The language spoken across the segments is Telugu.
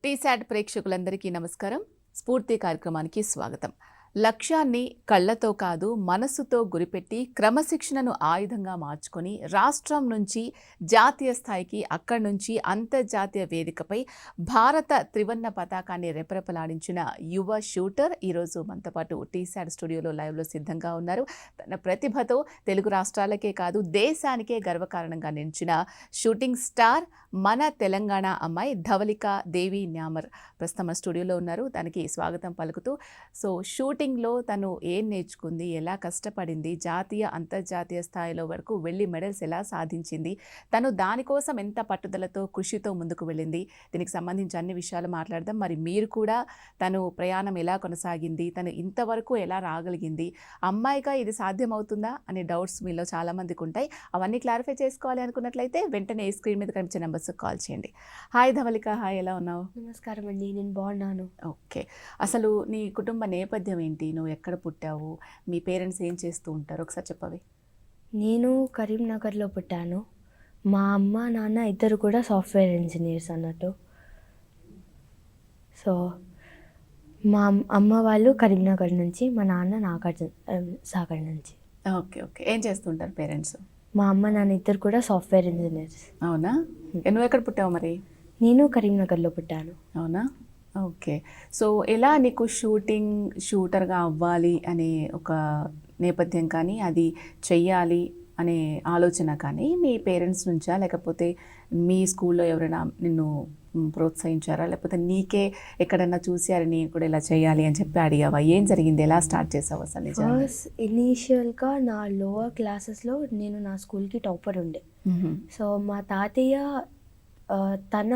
టీశాట్ ప్రేక్షకులందరికీ నమస్కారం. స్ఫూర్తి కార్యక్రమానికి స్వాగతం. లక్ష్యాన్ని కళ్ళతో కాదు మనస్సుతో గురిపెట్టి క్రమశిక్షణను ఆయుధంగా మార్చుకొని రాష్ట్రం నుంచి జాతీయ స్థాయికి, అక్కడి నుంచి అంతర్జాతీయ వేదికపై భారత త్రివర్ణ పతాకాన్ని రెపరెపలాడించిన యువ షూటర్ ఈరోజు మనతో పాటు టీశాట్ స్టూడియోలో లైవ్లో సిద్ధంగా ఉన్నారు. తన ప్రతిభతో తెలుగు రాష్ట్రాలకే కాదు దేశానికే గర్వకారణంగా నిలిచిన షూటింగ్ స్టార్ మన తెలంగాణ అమ్మాయి ధవళిక దేవి న్యామర్ ప్రస్తుతం మన స్టూడియోలో ఉన్నారు. దానికి స్వాగతం పలుకుతూ షూటింగ్లో తను ఏం నేర్చుకుంది, ఎలా కష్టపడింది, జాతీయ అంతర్జాతీయ స్థాయిలో వరకు వెళ్ళి మెడల్స్ ఎలా సాధించింది, తను దానికోసం ఎంత పట్టుదలతో కృషితో ముందుకు వెళ్ళింది, దీనికి సంబంధించి అన్ని విషయాలు మాట్లాడదాం. మరి మీరు కూడా తను ప్రయాణం ఎలా కొనసాగింది, తను ఇంతవరకు ఎలా రాగలిగింది, అమ్మాయిగా ఇది సాధ్యమవుతుందా అనే డౌట్స్ మీలో చాలామందికి ఉంటాయి. అవన్నీ క్లారిఫై చేసుకోవాలి అనుకున్నట్లయితే వెంటనే స్క్రీన్ మీద కనిపించే నెంబర్స్ కాల్ చేయండి. హాయ్ ధవళిక, హాయ్, ఎలా ఉన్నావు? నమస్కారం అండి, నేను బాగున్నాను. ఓకే, అసలు నీ కుటుంబ నేపథ్యం ఏంటి? నువ్వు ఎక్కడ పుట్టావు? మీ పేరెంట్స్ ఏం చేస్తూ ఉంటారు? ఒకసారి చెప్పవి. నేను కరీంనగర్లో పుట్టాను. మా అమ్మ నాన్న ఇద్దరు కూడా సాఫ్ట్వేర్ ఇంజనీర్స్ అన్నట్టు. సో మా అమ్మ వాళ్ళు కరీంనగర్ నుంచి, మా నాన్న సాగర్ నుంచి. ఓకే ఓకే, ఏం చేస్తుంటారు పేరెంట్స్? మా అమ్మ నాన్న ఇద్దరు కూడా సాఫ్ట్వేర్ ఇంజనీర్స్. అవునా? నువ్వు ఎక్కడ పుట్టావు మరి? నేను కరీంనగర్లో పుట్టాను. అవునా? ఓకే. సో ఎలా నీకు షూటర్గా అవ్వాలి అనే ఒక నేపథ్యం కానీ, అది చెయ్యాలి అనే ఆలోచన కానీ మీ పేరెంట్స్ నుంచా, లేకపోతే మీ స్కూల్లో ఎవరైనా నిన్ను ప్రోత్సహించారా, లేకపోతే నీకే ఎక్కడన్నా చూసి అరే నేను కూడా ఇలా చేయాలి అని చెప్పి అడిగావా? ఏం జరిగింది? ఎలా స్టార్ట్ చేసావు అసలు? ఫస్ట్ ఇనీషియల్గా నా లోవర్ క్లాసెస్లో నేను నా స్కూల్కి టాపర్ ఉండే. సో మా తాతయ్య తన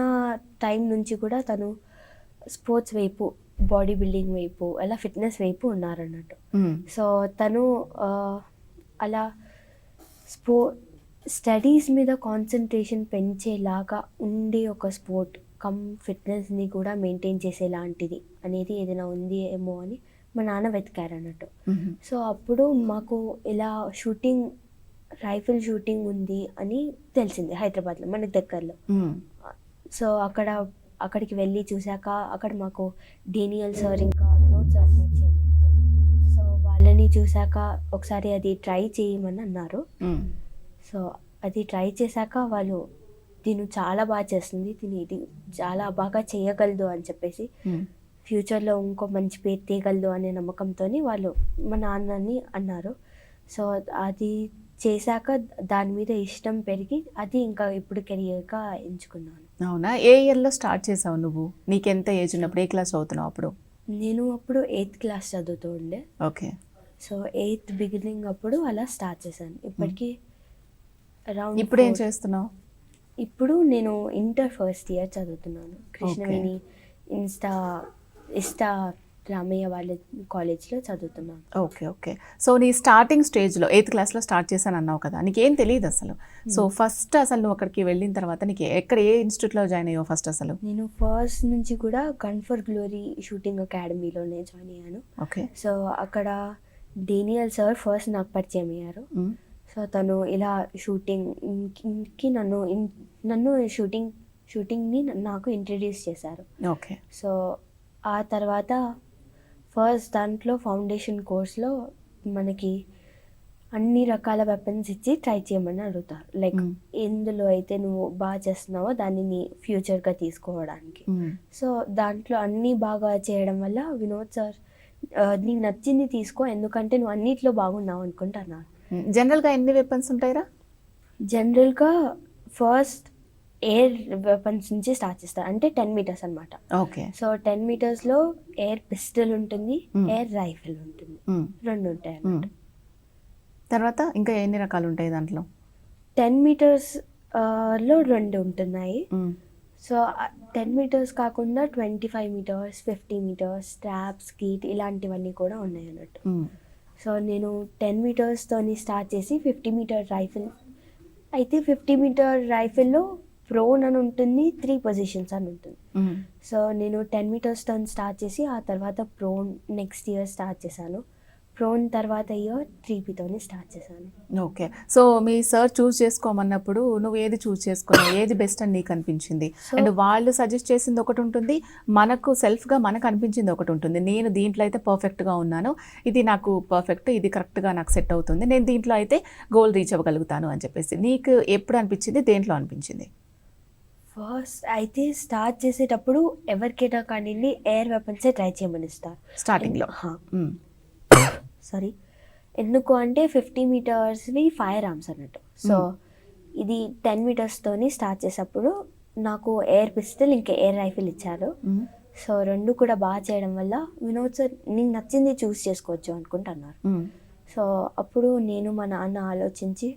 టైం నుంచి కూడా తను స్పోర్ట్స్ వైపు, బాడీ బిల్డింగ్ వైపు, అలా ఫిట్నెస్ వైపు ఉన్నారన్నట్టు. సో తను అలా స్టడీస్ మీద కాన్సన్ట్రేషన్ పెంచేలాగా ఉండే ఒక స్పోర్ట్ కమ్ ఫిట్నెస్ని కూడా మెయింటైన్ చేసేలాంటిది అనేది ఏదైనా ఉంది ఏమో అని మా నాన్న వెతికారన్నట్టు. సో అప్పుడు మాకు ఇలా రైఫిల్ షూటింగ్ ఉంది అని తెలిసింది హైదరాబాద్లో, మనకి దగ్గరలో. సో అక్కడికి వెళ్ళి చూశాక అక్కడ మాకు డేనియల్ సార్ ఇంకా వినోద్ సార్ పరిచయం అయ్యారు. సో వాళ్ళని చూశాక ఒకసారి అది ట్రై చేయమని అన్నారు. సో అది ట్రై చేశాక వాళ్ళు దీన్ని చాలా బాగా చేస్తుంది, ఇది చాలా బాగా చేయగలదు అని చెప్పేసి ఫ్యూచర్లో ఇంకో మంచి పేరు తీయగలదు అనే నమ్మకంతో వాళ్ళు మా నాన్నని అన్నారు. సో అది చేశాక దాని మీద ఇష్టం పెరిగి అది ఇంకా ఇప్పుడు కెరియర్గా ఎంచుకున్నాను. అవునా? ఏ ఇయర్లో స్టార్ట్ చేసావు నువ్వు? నీకెంత ఏజ్ ఉన్నప్పుడు? ఏ క్లాస్ చదువుతున్నావు అప్పుడు? నేను అప్పుడు 8th క్లాస్ చదువుతూ ఉండే. ఓకే. సో 8th బిగినింగ్ అప్పుడు అలా స్టార్ట్ చేశాను. ఇప్పటికీ అరౌండ్. ఇప్పుడు ఏం చేస్తున్నావు? ఇప్పుడు నేను ఇంటర్ ఫస్ట్ ఇయర్ చదువుతున్నాను. కృష్ణవేణి ఇస్టా రామయ్య వాళ్ళ కాలేజ్లో చదువుతున్నాను. Okay okay. సో నీ స్టార్టింగ్ స్టేజ్లో 8th క్లాస్లో స్టార్ట్ చేశాను అన్నావు కదా, నీకేం తెలియదు అసలు. సో ఫస్ట్ అసలు నువ్వు అక్కడికి వెళ్ళిన తర్వాత నీకు ఏ ఇన్స్టిట్యూట్లో జాయిన్ అయ్యావు ఫస్ట్ అసలు? నేను ఫస్ట్ నుంచి కూడా గన్ ఫర్ గ్లోరీ షూటింగ్ అకాడమీలోనే జాయిన్ అయ్యాను. ఓకే. సో అక్కడ డేనియల్ సార్ ఫస్ట్ నాకు పరిచయం అయ్యారు. సో తను ఇలా షూటింగ్కి నన్ను షూటింగ్ని నాకు ఇంట్రడ్యూస్ చేశారు. ఓకే. సో ఆ తర్వాత ఫస్ట్ దాంట్లో ఫౌండేషన్ కోర్స్లో మనకి అన్ని రకాల వెపన్స్ ఇచ్చి ట్రై చేయమని అడుగుతారు. లైక్ ఎందులో అయితే నువ్వు బాగా చేస్తున్నావో దాన్ని నీ ఫ్యూచర్గా తీసుకోవడానికి. సో దాంట్లో అన్నీ బాగా చేయడం వల్ల వినోద్ సార్ నీకు నచ్చింది తీసుకో, ఎందుకంటే నువ్వు అన్నిట్లో బాగున్నావు అనుకుంటున్నారు. జనరల్గా ఎన్ని వెపన్స్ ఉంటాయిరా? జనరల్గా ఫస్ట్ ఎయిర్ వెపన్స్ నుంచి స్టార్ట్ చేస్తారు, అంటే 10 meters అనమాట. ఓకే. సో 10 metersలో ఎయిర్ పిస్టల్ ఉంటుంది, ఎయిర్ రైఫిల్ ఉంటుంది, 2 ఉంటాయి అన్నమాట. తర్వాత ఇంకా ఎన్ని రకాలు ఉంటాయి దాంట్లో? 10 metersలో 2 ఉంటున్నాయి. సో 10 meters కాకుండా 25 meters, 50 meters, స్ట్రాప్స్, కీట్ ఇలాంటివన్నీ కూడా ఉన్నాయి అన్నట్టు. సో నేను 10 metersతోని స్టార్ట్ చేసి 50 meter రైఫిల్ అయితే 50 meter రైఫిల్లో ప్రోన్ అని ఉంటుంది, 3 positions అని ఉంటుంది. సో నేను 10 metersతో స్టార్ట్ చేసి ఆ తర్వాత ప్రోన్ నెక్స్ట్ ఇయర్ స్టార్ట్ చేశాను. ప్రోన్ తర్వాత ఇయర్ 3Pతోనే స్టార్ట్ చేశాను. ఓకే. సో మీ సార్ చూస్ చేసుకోమన్నప్పుడు నువ్వు ఏది చూస్ చేసుకున్నావు? ఏది బెస్ట్ అని నీకు అనిపించింది? అండ్ వాళ్ళు సజెస్ట్ చేసింది ఒకటి ఉంటుంది, మనకు సెల్ఫ్గా మనకు అనిపించింది ఒకటి ఉంటుంది. నేను దీంట్లో అయితే పర్ఫెక్ట్గా ఉన్నాను, ఇది నాకు పర్ఫెక్ట్, ఇది కరెక్ట్గా నాకు సెట్ అవుతుంది, నేను దీంట్లో అయితే గోల్ రీచ్ అవ్వగలుగుతాను అని చెప్పేసి నీకు ఎప్పుడు అనిపించింది, దేంట్లో అనిపించింది? ఫస్ట్ అయితే స్టార్ట్ చేసేటప్పుడు ఎవరికైనా కానీ ఎయిర్ వెపన్సే ట్రై చేయమని ఇస్తారు స్టార్టింగ్లో. సారీ, ఎందుకు అంటే 50 మీటర్స్వి ఫైర్ ఆర్మ్స్ అన్నట్టు. సో ఇది 10 మీటర్స్తోని స్టార్ట్ చేసేటప్పుడు నాకు ఎయిర్ పిస్టల్ ఇంకా ఎయిర్ రైఫిల్ ఇచ్చారు. సో రెండు కూడా బాగా చేయడం వల్ల వినోద్ సార్ నీకు నచ్చింది చూస్ చేసుకోవచ్చు అనుకుంటున్నారు. సో అప్పుడు నేను మా నాన్న ఆలోచించి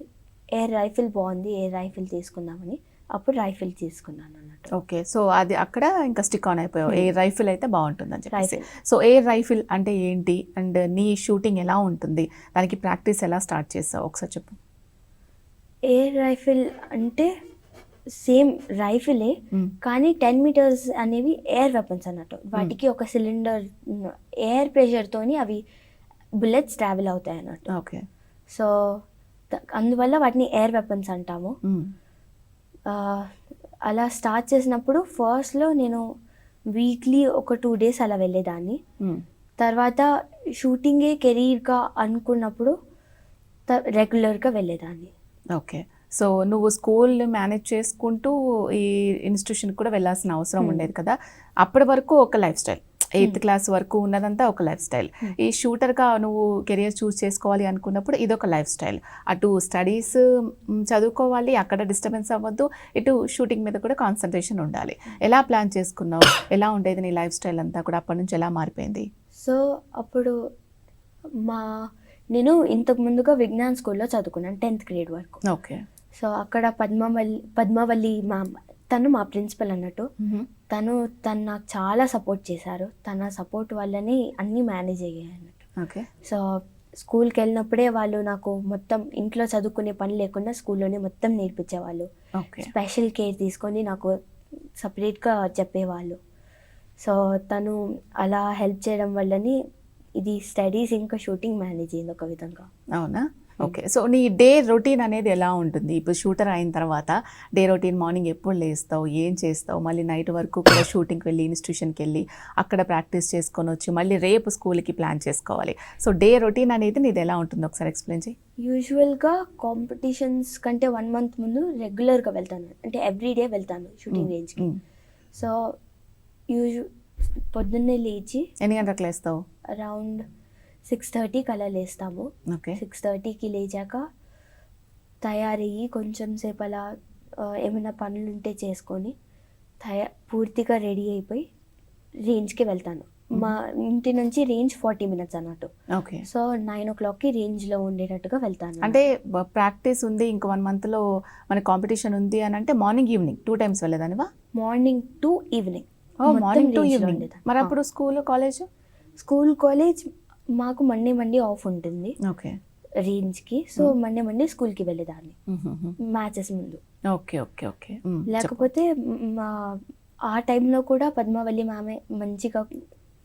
ఎయిర్ రైఫిల్ బాగుంది, ఎయిర్ రైఫిల్ తీసుకుందామని అప్పుడు రైఫిల్ తీసుకున్నాను అన్నట్టు. ఓకే. సో అది అక్కడ ఇంకా స్టిక్ ఆన్ అయిపోయావు, ఎయిర్ రైఫిల్ అయితే బాగుంటుంది అని చెప్పేసి. సో ఎయిర్ రైఫిల్ అంటే ఏంటి అండ్ నీ షూటింగ్ ఎలా ఉంటుంది, దానికి ప్రాక్టీస్ ఎలా స్టార్ట్ చేసావు ఒకసారి చెప్పు. ఎయిర్ రైఫిల్ అంటే సేమ్ రైఫిలే, కానీ 10 మీటర్స్ అనేవి ఎయిర్ వెపన్స్ అన్నట్టు. వాటికి ఒక సిలిండర్ ఎయిర్ ప్రెషర్తోని అవి బుల్లెట్స్ ట్రావెల్ అవుతాయి అన్నట్టు. ఓకే. సో అందువల్ల వాటిని ఎయిర్ వెపన్స్ అంటాము. అలా స్టార్ట్ చేసినప్పుడు ఫస్ట్లో నేను వీక్లీ ఒక 2 days అలా వెళ్ళేదాన్ని. తర్వాత షూటింగే కెరీర్గా అనుకున్నప్పుడు రెగ్యులర్గా వెళ్ళేదాన్ని. ఓకే. సో నువ్వు స్కూల్ మేనేజ్ చేసుకుంటూ ఈ ఇన్స్టిట్యూషన్కి కూడా వెళ్ళాల్సిన అవసరం ఉండేది కదా, అప్పటి వరకు ఒక లైఫ్ స్టైల్, 8th క్లాస్ వరకు ఉన్నదంతా ఒక లైఫ్ స్టైల్. ఈ షూటర్గా నువ్వు కెరియర్ చూస్ చేసుకోవాలి అనుకున్నప్పుడు ఇదొక లైఫ్ స్టైల్. అటు స్టడీస్ చదువుకోవాలి, అక్కడ డిస్టర్బెన్స్ అవ్వద్దు, ఇటు షూటింగ్ మీద కూడా కాన్సన్ట్రేషన్ ఉండాలి. ఎలా ప్లాన్ చేసుకున్నావు, ఎలా ఉండేది నీ లైఫ్ స్టైల్ అంతా కూడా, అప్పటి నుంచి ఎలా మారిపోయింది? సో అప్పుడు నేను ఇంతకు ముందుగా విజ్ఞాన్ స్కూల్లో చదువుకున్నాను 10th grade వరకు. ఓకే. సో అక్కడ పద్మావల్లి మ్యామ్, తను మా ప్రిన్సిపల్ అన్నట్టు. తను నాకు చాలా సపోర్ట్ చేశారు. తన సపోర్ట్ వల్లనే అన్నీ మేనేజ్ అయ్యాయి అన్నట్టు. ఓకే. సో స్కూల్కి వెళ్ళినప్పుడే వాళ్ళు నాకు మొత్తం ఇంట్లో చదువుకునే పని లేకుండా స్కూల్లోనే మొత్తం నేర్పించేవాళ్ళు. స్పెషల్ కేర్ తీసుకొని నాకు సపరేట్గా చెప్పేవాళ్ళు. సో తను అలా హెల్ప్ చేయడం వల్లనే ఇది స్టడీస్ ఇంకా షూటింగ్ మేనేజ్ అయింది ఒక విధంగా. అవునా? ఓకే. సో నీ డే రొటీన్ అనేది ఎలా ఉంటుంది? ఇప్పుడు షూటర్ అయిన తర్వాత డే రొటీన్, మార్నింగ్ ఎప్పుడు లేస్తావు, ఏం చేస్తావు, మళ్ళీ నైట్ వరకు కూడా షూటింగ్కి వెళ్ళి ఇన్స్టిట్యూషన్కి వెళ్ళి అక్కడ ప్రాక్టీస్ చేసుకొని వచ్చి మళ్ళీ రేపు స్కూల్కి ప్లాన్ చేసుకోవాలి. సో డే రొటీన్ అనేది నీది ఎలా ఉంటుంది ఒకసారి ఎక్స్ప్లెయిన్ చేయి. యూజువల్గా కాంపిటీషన్స్ కంటే 1 month ముందు రెగ్యులర్గా వెళ్తాను, అంటే ఎవ్రీడే వెళ్తాను షూటింగ్ రేంజ్కి. సో పొద్దున్నే లేచి ఎన్ని గంటలకు లేస్తావు? అరౌండ్ 6:30కి అలా లేస్తాము. 6:30కి లేచాక తయారయ్యి కొంచెం సేపు అలా ఏమైనా పనులు ఉంటే చేసుకొని పూర్తిగా రెడీ అయిపోయి రేంజ్కి వెళ్తాను. మా ఇంటి నుంచి రేంజ్ 40 minutes అన్నట్టు. ఓకే. సో 9 o'clockకి రేంజ్లో ఉండేటట్టుగా వెళ్తాను. అంటే ప్రాక్టీస్ ఉంది, ఇంక 1 monthలో మన కాంపిటీషన్ ఉంది అని అంటే మార్నింగ్ ఈవినింగ్ 2 times వెళ్ళేదానివా? Morning to evening. Morning to evening. మరి అప్పుడు స్కూల్ కాలేజ్ మాకు మండే ఆఫ్ ఉంటుంది. ఓకే. రేంజ్కి. సో మండే స్కూల్కి వెళ్ళేదాన్ని మ్యాచెస్ ముందు. Okay okay okay. లేకపోతే ఆ టైంలో కూడా పద్మావల్లి మ్యామే మంచిగా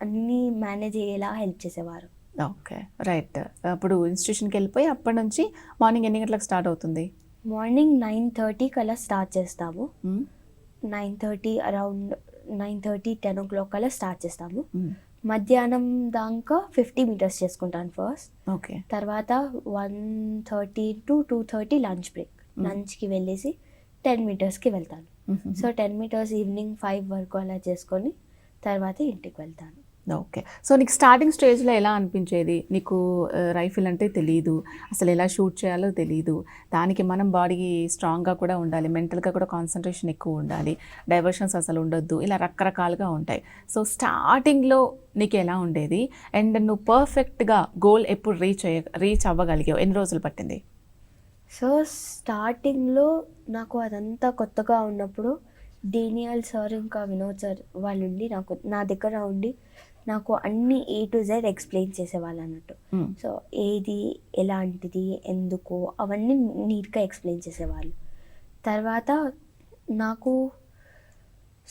అన్నీ మేనేజ్ అయ్యేలా హెల్ప్ చేసేవారు. Okay, right. అప్పుడు ఇన్స్టిట్యూషన్కి వెళ్ళిపోయి అప్పటి నుంచి మార్నింగ్ ఎన్ని గంటలకు స్టార్ట్ అవుతుంది? మార్నింగ్ 9:30కి అలా స్టార్ట్ చేస్తాము. 9:30 అరౌండ్ 9:30 10 o'clock అలా స్టార్ట్ చేస్తాము. మధ్యాహ్నం దాకా 50 meters చేసుకుంటాను ఫస్ట్. ఓకే. తర్వాత 1:30 to 2:30 లంచ్ బ్రేక్. లంచ్కి వెళ్ళేసి 10 metersకి వెళ్తాను. సో 10 meters ఈవినింగ్ 5 వరకు అలా చేసుకొని తర్వాత ఇంటికి వెళ్తాను. ఓకే. సో నీకు స్టార్టింగ్ స్టేజ్లో ఎలా అనిపించేది? నీకు రైఫిల్ అంటే తెలీదు, అసలు ఎలా షూట్ చేయాలో తెలీదు, దానికి మనం బాడీ స్ట్రాంగ్గా కూడా ఉండాలి, మెంటల్గా కూడా కాన్సన్ట్రేషన్ ఎక్కువ ఉండాలి, డైవర్షన్స్ అసలు ఉండొద్దు, ఇలా రకరకాలుగా ఉంటాయి. సో స్టార్టింగ్లో నీకు ఎలా ఉండేది? అండ్ నువ్వు పర్ఫెక్ట్గా గోల్ ఎప్పుడు రీచ్ అవ్వగలిగావు? ఎన్ని రోజులు పట్టింది? సో స్టార్టింగ్లో నాకు అదంతా కొత్తగా ఉన్నప్పుడు డేనియల్ సార్ ఇంకా వినోద్ సార్ వాళ్ళు ఉండి నా దగ్గర ఉండి నాకు అన్ని A to Z ఎక్స్ప్లెయిన్ చేసేవాళ్ళు అన్నట్టు. సో ఏది ఎలాంటిది ఎందుకు అవన్నీ నీట్గా ఎక్స్ప్లెయిన్ చేసేవాళ్ళు. తర్వాత నాకు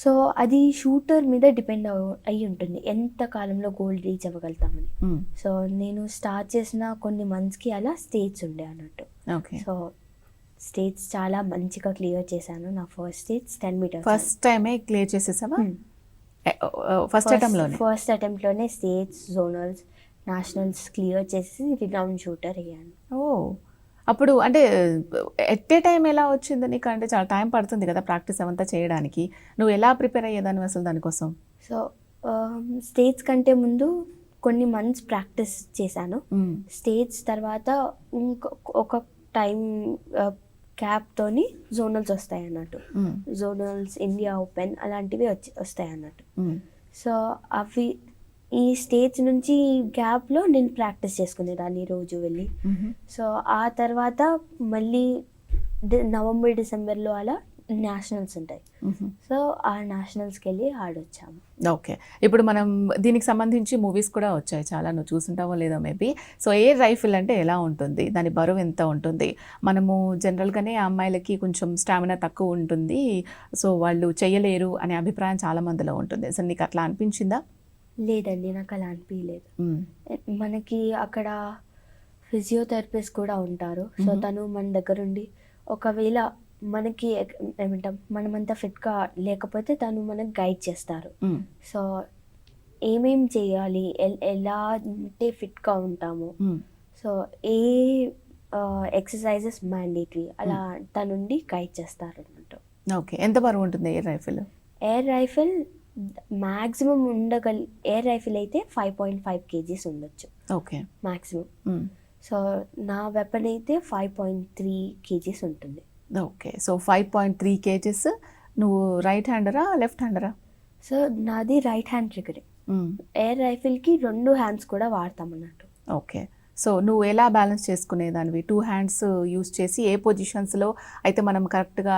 సో అది షూటర్ మీద డిపెండ్ అయి ఉంటుంది, ఎంత కాలంలో గోల్ రీచ్ అవ్వగలుగుతామని. సో నేను స్టార్ట్ చేసిన కొన్ని మంత్స్కి అలా స్టేట్స్ ఉండే అన్నట్టు. ఓకే. సో స్టేట్స్ చాలా మంచిగా క్లియర్ చేశాను. నా ఫస్ట్ స్టేట్స్ 10 మీటర్స్. ఫస్ట్ టైమే క్లియర్ చేసేసావా? ఫస్ట్ అటెంప్ట్లోనే స్టేట్స్, జోనల్స్, నేషనల్స్ క్లియర్ చేసి రినౌండ్ షూటర్ అయ్యాను. ఓ, అప్పుడు అంటే ఎట్ ఏ టైం ఎలా వచ్చింది నీకు? అంటే చాలా టైం పడుతుంది కదా ప్రాక్టీస్ అవంతా చేయడానికి. నువ్వు ఎలా ప్రిపేర్ అయ్యేదాన్ని అసలు దానికోసం? సో స్టేట్స్ కంటే ముందు కొన్ని మంత్స్ ప్రాక్టీస్ చేశాను. స్టేట్స్ తర్వాత ఒక టైం క్యాప్తోని జోనల్స్ వస్తాయి అన్నట్టు. జోనల్స్, ఇండియా ఓపెన్ అలాంటివి వస్తాయి అన్నట్టు. సో అవి ఈ స్టేజ్ నుంచి గ్యాప్లో నేను ప్రాక్టీస్ చేసుకునేదాన్ని రోజు వెళ్ళి. సో ఆ తర్వాత మళ్ళీ నవంబర్, డిసెంబర్లో అలా నేషనల్స్ ఉంటాయి. సో ఆ నేషనల్స్కి వెళ్ళి ఆడొచ్చాము. ఓకే. ఇప్పుడు మనం దీనికి సంబంధించి మూవీస్ కూడా వచ్చాయి చాలా, నువ్వు చూసుంటావో లేదో మేబీ. సో ఎయిర్ రైఫిల్ అంటే ఎలా ఉంటుంది, దాని బరువు ఎంత ఉంటుంది? మనము జనరల్గానే అమ్మాయిలకి కొంచెం స్టామినా తక్కువ ఉంటుంది, సో వాళ్ళు చేయలేరు అనే అభిప్రాయం చాలా మందిలో ఉంటుంది. అసలు నీకు అట్లా అనిపించిందా? లేదండి, నాకు అలా అనిపించలేదు. మనకి అక్కడ ఫిజియోథెరపిస్ట్ కూడా ఉంటారు. సో తను మన దగ్గర ఉండి ఒకవేళ మనకి ఏమంటాం మనమంతా ఫిట్గా లేకపోతే తను మనకు గైడ్ చేస్తారు. సో ఏమేం చేయాలి, ఎలా అంటే ఫిట్గా ఉంటాము, సో ఏ ఎక్సర్సైజెస్ మ్యాండేటరీ అలా తనుండి గైడ్ చేస్తారు అన్నట్టు. ఓకే. ఎంత బరువు ఉంటుంది air rifle? Air rifle maximum air rifle అయితే 5.5 kgs ఉండొచ్చు. Okay, maximum. సో నా వెపన్ అయితే 5.3 kgs ఉంటుంది. ఓకే. So 5.3 kgs. నువ్వు రైట్ హ్యాండరా లెఫ్ట్ హ్యాండరా? సో నాది రైట్ హ్యాండ్ ట్రిగరే. ఎయిర్ రైఫిల్కి 2 హ్యాండ్స్ కూడా వాడతాం అన్నట్టు. ఓకే. సో నువ్వు ఎలా బ్యాలెన్స్ చేసుకునేదానివి? 2 హ్యాండ్స్ యూస్ చేసి ఏ పొజిషన్స్లో అయితే మనం కరెక్ట్గా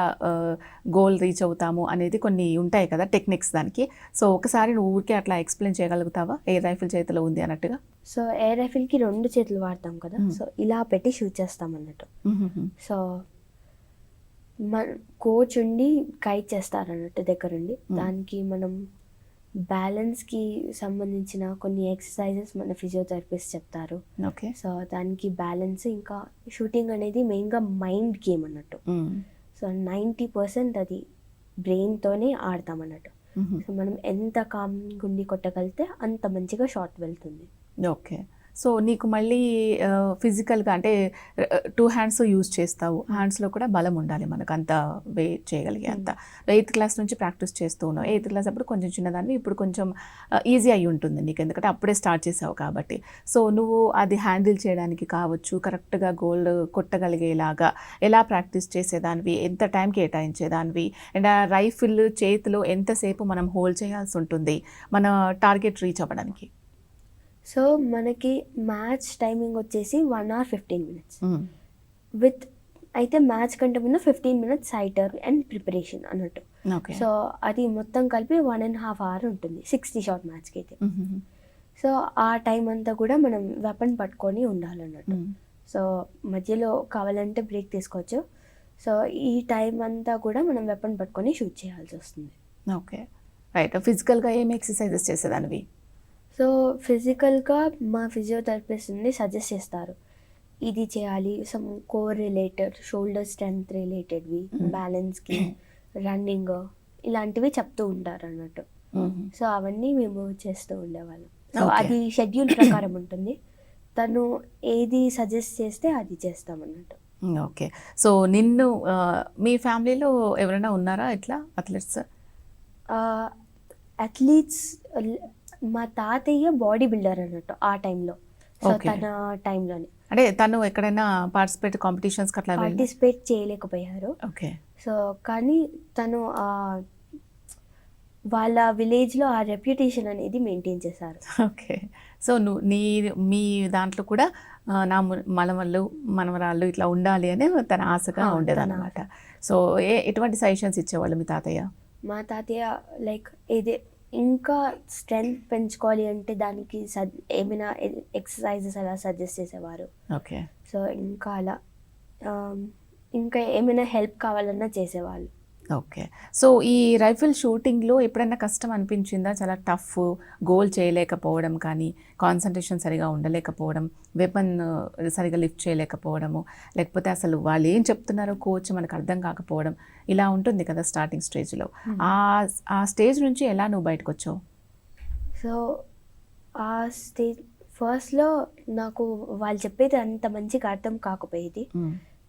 గోల్ రీచ్ అవుతాము అనేది కొన్ని ఉంటాయి కదా టెక్నిక్స్ దానికి. సో ఒకసారి నువ్వు ఊరికే అట్లా ఎక్స్ప్లెయిన్ చేయగలుగుతావా ఎయిర్ రైఫిల్ చేతిలో ఉంది అన్నట్టుగా? సో ఎయిర్ రైఫిల్కి 2 చేతులు వాడతాం కదా, సో ఇలా పెట్టి షూట్ చేస్తాం అన్నట్టు. సో కోచ్ ఉండి గైడ్ చేస్తారు అన్నట్టు దగ్గరుండి. దానికి మనం బ్యాలెన్స్కి సంబంధించిన కొన్ని ఎక్సర్సైజెస్ మన ఫిజియోథెరపిస్ట్ చెప్తారు. ఓకే. సో దానికి బ్యాలెన్స్, ఇంకా షూటింగ్ అనేది మెయిన్గా మైండ్ గేమ్ అన్నట్టు. సో 90% అది బ్రెయిన్తోనే ఆడతాం అన్నట్టు. సో మనం ఎంత కామ్ గుండి కొట్టగలిగితే అంత మంచిగా షాట్ వెళ్తుంది. ఓకే. సో నీకు మళ్ళీ ఫిజికల్గా అంటే 2 హ్యాండ్స్ యూజ్ చేస్తావు, హ్యాండ్స్లో కూడా బలం ఉండాలి మనకు, అంత వెయిట్ చేయగలిగే అంత. 8th క్లాస్ నుంచి ప్రాక్టీస్ చేస్తూ ఉన్నావు. 8th క్లాస్ అప్పుడు కొంచెం చిన్నదాన్ని, ఇప్పుడు కొంచెం ఈజీ అయి ఉంటుంది నీకు, ఎందుకంటే అప్పుడే స్టార్ట్ చేసావు కాబట్టి. సో నువ్వు అది హ్యాండిల్ చేయడానికి కావచ్చు, కరెక్ట్గా గోల్ కొట్టగలిగేలాగా ఎలా ప్రాక్టీస్ చేసేదానివి, ఎంత టైం కేటాయించేదానివి, అండ్ ఆ రైఫిల్ చేతిలో ఎంతసేపు మనం హోల్డ్ చేయాల్సి ఉంటుంది మన టార్గెట్ రీచ్ అవ్వడానికి? సో మనకి మ్యాచ్ టైమింగ్ వచ్చేసి 1 hour 15 minutes. విత్ అయితే మ్యాచ్ కంటే ముందు 15 minutes సైటర్ అండ్ ప్రిపరేషన్ అన్నట్టు. సో అది మొత్తం కలిపి 1.5 hour ఉంటుంది 60 shot మ్యాచ్కి అయితే. సో ఆ టైం అంతా కూడా మనం వెపన్ పట్టుకొని ఉండాలన్నట్టు. సో మధ్యలో కావాలంటే బ్రేక్ తీసుకోవచ్చు. సో ఈ టైం అంతా కూడా మనం వెపన్ పట్టుకొని షూట్ చేయాల్సి వస్తుంది. Okay, right. ఫిజికల్గా ఏం ఎక్సర్సైజెస్ చేసేదానివి? సో ఫిజికల్గా మా ఫిజియోథెరపిస్ట్ నుండి సజెస్ట్ చేస్తారు, ఇది చేయాలి, some core related, shoulder strength రిలేటెడ్వి, బ్యాలెన్స్కి, రన్నింగ్ ఇలాంటివి చెప్తూ ఉంటారు అన్నట్టు. సో అవన్నీ మేము చేస్తూ ఉండేవాళ్ళం. సో అది షెడ్యూల్ ప్రకారం ఉంటుంది, తను ఏది సజెస్ట్ చేస్తే అది చేస్తాం అన్నట్టు. ఓకే. సో నిన్ను మీ ఫ్యామిలీలో ఎవరైనా ఉన్నారా ఇట్లా అథ్లెట్స్? అథ్లీట్స్ మా తాతయ్య బాడీ బిల్డర్ అన్నట్టు ఆ టైంలో. సో తన టైంలోనే అంటే తను ఎక్కడైనా కాంపిటీషన్స్కి అట్లా పార్టిసిపేట్ చేయలేకపోయారు. ఓకే. సో కానీ తను వాళ్ళ విలేజ్లో ఆ రెప్యుటేషన్ అనేది మెయింటైన్ చేశారు. ఓకే. సో మీ దాంట్లో కూడా నా మనవరాళ్ళు ఇట్లా ఉండాలి అని తన ఆశగా ఉండేదన్నమాట. సో ఎటువంటి సజెషన్స్ ఇచ్చేవాళ్ళు మీ తాతయ్య? మా తాతయ్య లైక్ ఇంకా స్ట్రెంగ్త్ పెంచుకోవాలి అంటే దానికి ఏమైనా ఎక్సర్సైజెస్ అలా సజెస్ట్ చేసేవారు. ఓకే. సో ఇంకా అలా ఇంకా ఏమైనా హెల్ప్ కావాలన్నా చేసేవాళ్ళు. ఓకే. సో, ఈ రైఫిల్ షూటింగ్‌లో ఎప్పుడైనా కష్టం అనిపించిందా? చాలా టఫ్, గోల్ చేయలేకపోవడం కానీ, కాన్సంట్రేషన్ సరిగా ఉండలేకపోవడం, వెపన్ సరిగ్గా లిఫ్ట్ చేయలేకపోవడము, లేకపోతే అసలు వాళ్ళేం చెప్తున్నారో కోచ్ మనకు అర్థం కాకపోవడం, ఇలా ఉంటుంది కదా స్టార్టింగ్ స్టేజ్‌లో. ఆ స్టేజ్ నుంచి ఎలా నువ్వు బయటకొచ్చావు? సో ఆ స్టేజ్ ఫస్ట్‌లో నాకు వాళ్ళు చెప్పేది అంత మంచిగా అర్థం కాకపోయేది.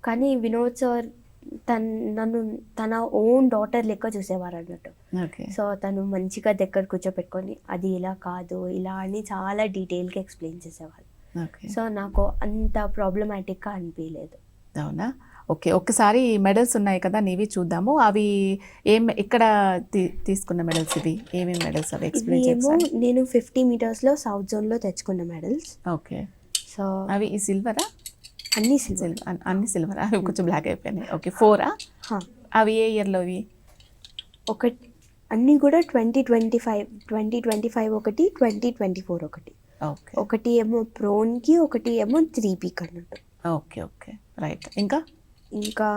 కానీ వినోద్ సార్ నన్ను తన ఓన్ డాటర్ లెక్క చూసేవారన్నట్టు. ఓకే. సో తను మంచిగా దగ్గర కూర్చోపెట్టుకొని అది ఇలా కాదు, ఇలా అని చాలా డీటెయిల్‌గా ఎక్స్‌ప్లెయిన్ చేసేవాళ్ళు. ఓకే. సో నాకు అంత ప్రాబ్లమాటిక్‌గా అనిపియలేదు. అవునా? ఓకే. ఒక్కసారి మెడల్స్ ఉన్నాయి కదా! నీవి చూద్దాము. అవి ఎక్కడ తీసుకున్న మెడల్స్ ఇవి? ఏమేమి మెడల్స్ అవి ఇవి ఎక్స్‌ప్లెయిన్ ఏమో చేస్తారా? నేను 50 మీటర్స్‌లో సౌత్ జోన్‌లో తెచ్చుకున్న మెడల్స్. ఓకే. సో అవి ఈ సిల్వరా? అన్నీ సిల్వర్. అన్ని సిల్వరా? అవి కొంచెం బ్లాక్ అయిపోయినాయి. ఓకే. 4ఆ? అవి ఏ ఇయర్‌లోవి? అన్నీ కూడా 2025 ఒకటి, 2024 ఒకటి. ఓకే. ఒకటి ఏమో ప్రోన్‌కి, ఒకటి ఏమో 3Pకి అన్నట్టు. ఓకే. ఓకే. రైట్. ఇంకా? ఇంకా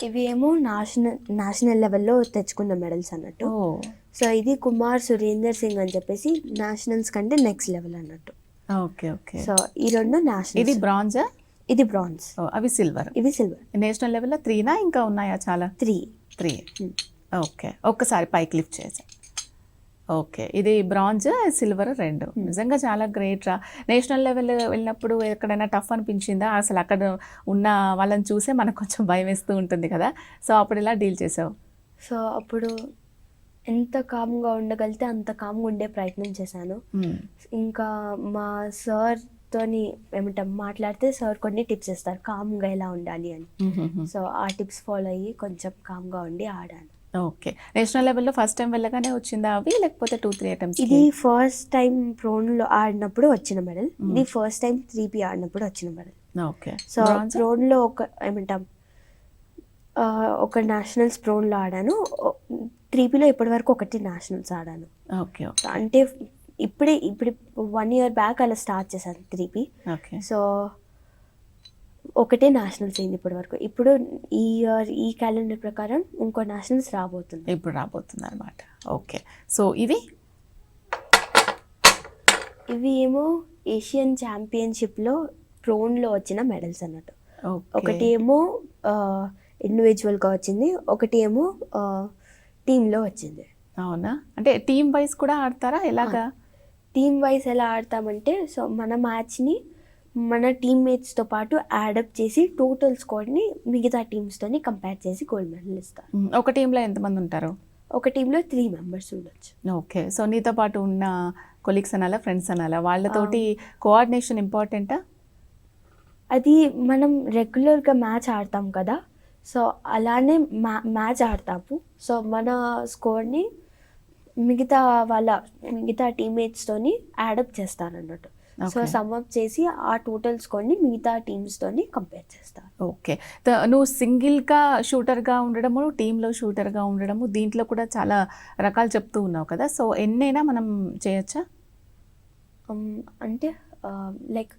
ఇవి ఏమో నేషనల్ లెవెల్లో తెచ్చుకున్న మెడల్స్ అన్నట్టు. ఓహ్! సో ఇది కుమార్ సురేందర్ సింగ్ అని చెప్పేసి నేషనల్స్ కంటే నెక్స్ట్ లెవెల్ అన్నట్టు. ఓకే. ఓకే. సో ఈ రెండు ఇది నేషనల్స్. బ్రాంజా? ఇది బ్రాంజ్, అవి సిల్వర్. ఇవి సిల్వర్. నేషనల్ లెవెల్‌లో 3నా ఇంకా ఉన్నాయా చాలా? 3. 3. ఓకే. ఒక్కసారి పైకి లిఫ్ట్ చేసా. ఓకే. ఇది బ్రాంజ్, సిల్వర్ 2. నిజంగా చాలా గ్రేట్ రా. నేషనల్ లెవెల్ వెళ్ళినప్పుడు ఎక్కడైనా టఫ్ అనిపించిందా? అసలు అక్కడ ఉన్న వాళ్ళని చూసే మనకు కొంచెం భయం వేస్తూ ఉంటుంది కదా! సో, అప్పుడు ఎలా డీల్ చేసావు? సో అప్పుడు ఎంత కామ్గా ఉండగలిగితే అంత కామ్గా ఉండే ప్రయత్నం చేశాను. ఇంకా మా సార్తోని మాట్లాడితే సార్ కొన్ని టిప్స్ ఇస్తారు కామ్గా ఎలా ఉండాలి అని. సో ఆ టిప్స్ ఫాలో అయ్యి కొంచెం కామ్గా ఉండి ఆడాను. ఓకే. నేషనల్ లెవెల్‌లో ఫస్ట్ టైం వెళ్ళగానే వచ్చిందా అవి? లేకపోతే 2, 3 అటెంప్ట్స్‌కి? ఇది ఫస్ట్ టైం ప్రోన్లో ఆడినప్పుడు వచ్చిన మెడల్. ఇది ఫస్ట్ టైం 3P ఆడినప్పుడు వచ్చిన మెడల్. ఓకే. సో ప్రోన్లో ఒక నేషనల్స్ ప్రోన్లో ఆడాను. 3Pలో ఇప్పటివరకు ఒకటి నేషనల్స్ ఆడాను. ఓకే. ఓకే. అంటే ఇప్పుడు 1 year బ్యాక్ అలా స్టార్ట్ చేశాను 3P. ఓకే. సో ఒకటే నేషనల్స్ అయింది ఇప్పటి వరకు. ఇప్పుడు ఈ ఇయర్ ఈ క్యాలెండర్ ప్రకారం ఇంకో నేషనల్స్ రాబోతుంది. ఇప్పుడు రాబోతుందన్నమాట. ఓకే. సో ఇవి? ఇవి ఏమో ఏషియన్ ఛాంపియన్షిప్లో ప్రోన్లో వచ్చిన మెడల్స్ అన్నట్టు. ఒకటి ఏమో ఇండివిజువల్గా వచ్చింది, ఒకటి ఏమో టీంలో వచ్చింది. అవునా? అంటే టీమ్ వైస్ కూడా ఆడతారా? ఎలాగా? టీమ్ వైస్ ఎలా ఆడతామంటే సో మన మ్యాచ్ని మన టీమ్మేట్స్తో పాటు యాడప్ చేసి టోటల్ స్కోర్ని మిగతా టీమ్స్తోని కంపేర్ చేసి గోల్డ్ మెడల్ ఇస్తారు. ఒక టీంలో ఎంతమంది ఉంటారు? ఒక టీంలో 3 members ఉండొచ్చు. ఓకే. సో నీతో పాటు ఉన్న కొలీగ్స్ అనాలా, ఫ్రెండ్స్ అనాలా, వాళ్ళతోటి కోఆర్డినేషన్ ఇంపార్టెంటా? అది మనం రెగ్యులర్గా మ్యాచ్ ఆడతాం కదా, సో అలానే మ్యాచ్ ఆడతాము. సో మన స్కోర్ని మిగతా టీమ్మేట్స్తోని యాడప్ చేస్తారన్నట్టు. సో సమ్అప్ చేసి ఆ టోటల్ స్కోర్ని మిగతా టీమ్స్తోని కంపేర్ చేస్తారు. ఓకే. నువ్వు సింగిల్గా షూటర్గా ఉండడము, టీంలో షూటర్గా ఉండడము, దీంట్లో కూడా చాలా రకాలు చెప్తూ ఉన్నావు కదా. సో ఎన్నైనా మనం చేయొచ్చా? అంటే లైక్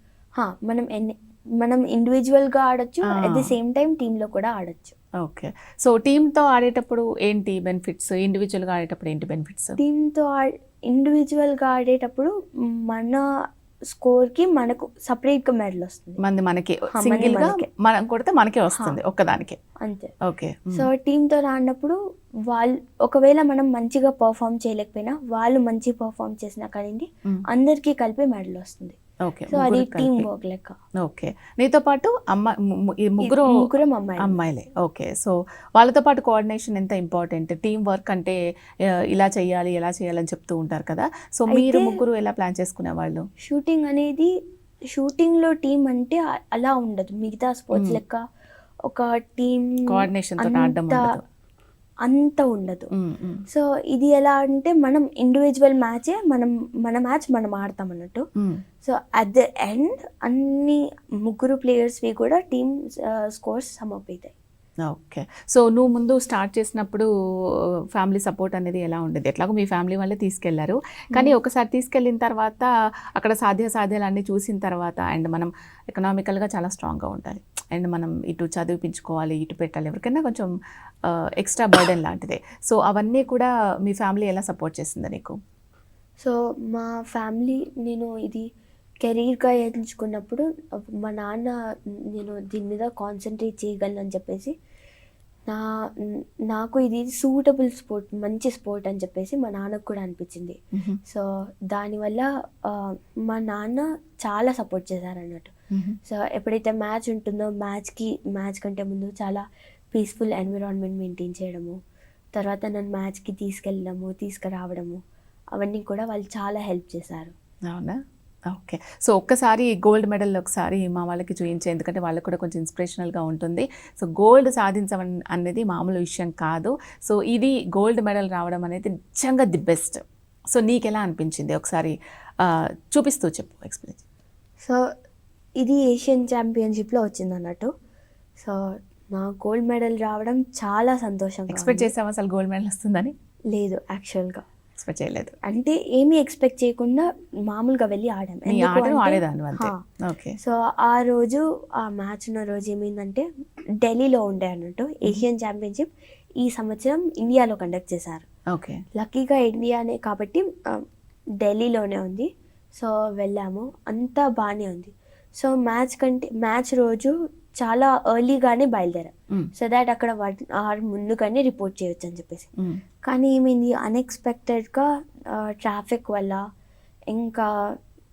మనం ఇండివిజువల్గా ఆడొచ్చు, అట్ ది సేమ్ టైం టీంలో కూడా ఆడొచ్చు. ఓకే. సో టీంతో ఆడేటప్పుడు ఏంటి బెనిఫిట్స్, ఇండివిజువల్గా ఆడేటప్పుడు ఏంటి బెనిఫిట్స్? టీంతో ఇండివిజువల్గా ఆడేటప్పుడు మన స్కోర్కి మనకు సపరేట్గా మెడల్ వస్తుంది. మనకి సింగిల్గా మనం కొడితే మనకే వస్తుంది ఒక్కదానికి అంతే. ఓకే. సో టీంతో ఆడినప్పుడు వాళ్ళు ఒకవేళ మనం మంచిగా పర్ఫామ్ చేయలేకపోయినా వాళ్ళు మంచి పర్ఫామ్ చేసినా కానీ అందరికీ కలిపి మెడల్ వస్తుంది. ఓకే. సో అది టీం వర్క్ లెక్క. ఓకే. నీతో పాటు ముగ్గురం అమ్మాయిలే. ఓకే. సో వాళ్ళతో పాటు కోఆర్డినేషన్ ఎంత ఇంపార్టెంట్? టీం వర్క్ అంటే ఇలా చేయాలి, ఎలా చేయాలని చెప్తూ ఉంటారు కదా. సో మీరు ముగ్గురు ఎలా ప్లాన్ చేసుకునేవాళ్ళు? షూటింగ్లో టీం అంటే అలా ఉండదు. మిగతా స్పోర్ట్స్ లెక్క ఒక టీం కోఆర్డినేషన్ తో ఆడడం అంత ఉండదు. సో ఇది ఎలా అంటే మనం ఇండివిజువల్ మ్యాచే మన మ్యాచ్ మనం ఆడతాం అన్నట్టు. సో అట్ ద ఎండ్ అన్ని ముగ్గురు ప్లేయర్స్వి కూడా టీమ్ స్కోర్స్ సమ్అప్ అవుతాయి. ఓకే. సో నువ్వు ముందు స్టార్ట్ చేసినప్పుడు ఫ్యామిలీ సపోర్ట్ అనేది ఎలా ఉండేది? ఎట్లాగో మీ ఫ్యామిలీ వాళ్ళే తీసుకెళ్లారు. కానీ ఒకసారి తీసుకెళ్ళిన తర్వాత అక్కడ సాధ్యాలన్నీ చూసిన తర్వాత అండ్ మనం ఎకనామికల్‌గా చాలా స్ట్రాంగ్‌గా ఉండాలి. అండ్ మనం ఇటు చదివిపించుకోవాలి, ఇటు పెట్టాలి. ఎవరికైనా కొంచెం ఎక్స్‌ట్రా బర్డెన్ లాంటిదే. సో అవన్నీ కూడా మీ ఫ్యామిలీ ఎలా సపోర్ట్ చేసింది నీకు? సో మా ఫ్యామిలీ నేను ఇది కెరీర్గా ఎంచుకున్నప్పుడు మా నాన్న నేను దీని మీద కాన్సన్ట్రేట్ చేయగలను అని చెప్పేసి నా నాకు ఇది సూటబుల్ స్పోర్ట్, మంచి స్పోర్ట్ అని చెప్పేసి మా నాన్నకు కూడా అనిపించింది. సో దానివల్ల మా నాన్న చాలా సపోర్ట్ చేశారన్నట్టు. సో ఎప్పుడైతే మ్యాచ్ ఉంటుందో మ్యాచ్ కంటే ముందు చాలా పీస్ఫుల్ ఎన్విరాన్మెంట్ మెయింటైన్ చేయడము, తర్వాత నన్ను మ్యాచ్కి తీసుకురావడము, అవన్నీ కూడా వాళ్ళు చాలా హెల్ప్ చేశారు. అవునా? ఓకే. సో ఒక్కసారి గోల్డ్ మెడల్ ఒకసారి మా వాళ్ళకి చూయించే, ఎందుకంటే వాళ్ళకి కూడా కొంచెం ఇన్స్పిరేషనల్గా ఉంటుంది. సో గోల్డ్ సాధించడం అనేది మామూలు విషయం కాదు. సో ఇది గోల్డ్ మెడల్ రావడం అనేది నిజంగా ది బెస్ట్. సో నీకు ఎలా అనిపించింది? ఒకసారి చూపిస్తూ చెప్పు, ఎక్స్ప్లెయిన్. సో ఇది ఏషియన్ ఛాంపియన్షిప్లో వచ్చింది అన్నట్టు. సో నా గోల్డ్ మెడల్ రావడం చాలా సంతోషంగా. ఎక్స్పెక్ట్ చేసావా అసలు గోల్డ్ మెడల్ వస్తుందని? లేదు, యాక్చువల్గా ఎక్స్పెక్ట్ చేయలేదు. అంటే ఏమీ ఎక్స్పెక్ట్ చేయకుండా మామూలుగా వెళ్ళి ఆడాం. ఓకే. సో ఆ రోజు ఆ మ్యాచ్ ఉన్న రోజు ఏమైందంటే ఢిల్లీలో ఉండే అన్నట్టు ఏషియన్ ఛాంపియన్షిప్ ఈ సంవత్సరం ఇండియాలో కండక్ట్ చేశారు. ఓకే. లక్కీగా ఇండియానే కాబట్టి ఢిల్లీలోనే ఉంది. సో వెళ్ళాము, అంతా బాగానే ఉంది. సో మ్యాచ్ రోజు చాలా ఎర్లీగానే బయలుదేరాం. సో దాట్ అక్కడ 1 hour ముందుగానే రిపోర్ట్ చేయొచ్చు అని చెప్పేసి. కానీ ఏమైంది, అన్ఎక్స్పెక్టెడ్గా ట్రాఫిక్ వల్ల ఇంకా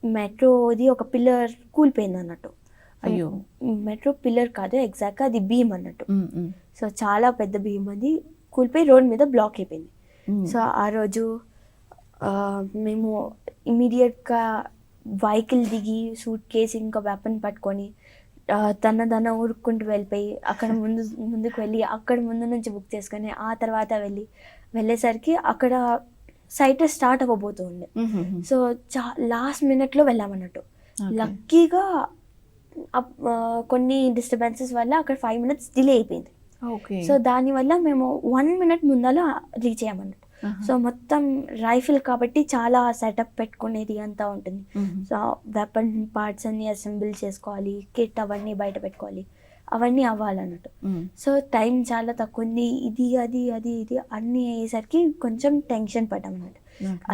మెట్రోది ఒక పిల్లర్ కూలిపోయింది అన్నట్టు. అయ్యో. మెట్రో పిల్లర్ కాదు, ఎగ్జాక్ట్గా అది బీమ్ అన్నట్టు. సో చాలా పెద్ద బీమ్ అది కూలిపోయి రోడ్ మీద బ్లాక్ అయిపోయింది. సో ఆ రోజు మేము ఇమీడియట్గా వెహికల్ దిగి సూట్ కేసు ఇంకా వెపన్ పట్టుకొని తన ఊరుక్కుంటూ వెళ్ళిపోయి అక్కడ ముందుకు వెళ్ళి అక్కడ ముందు నుంచి బుక్ చేసుకొని ఆ తర్వాత వెళ్ళేసరికి అక్కడ సైట్ స్టార్ట్ అవ్వబోతూ ఉండే. సో లాస్ట్ మినిట్లో వెళ్ళామన్నట్టు. లక్కీగా కొన్ని డిస్టర్బెన్సెస్ వల్ల అక్కడ 5 minutes డిలే అయిపోయింది. సో దానివల్ల మేము 1 minute ముందర రీచ్ అయ్యామన్నట్టు. సో మొత్తం రైఫిల్ కాబట్టి చాలా సెటప్ పెట్టుకునేది అంతా ఉంటుంది. సో వెపన్ పార్ట్స్ అన్ని అసెంబుల్ చేసుకోవాలి, కిట్ అవన్నీ బయట పెట్టుకోవాలి, అవన్నీ అవ్వాలన్నట్టు. సో టైం చాలా తక్కువ ఉంది. ఇది అన్నీ అయ్యేసరికి కొంచెం టెన్షన్ పడ్డాం అన్నట్టు.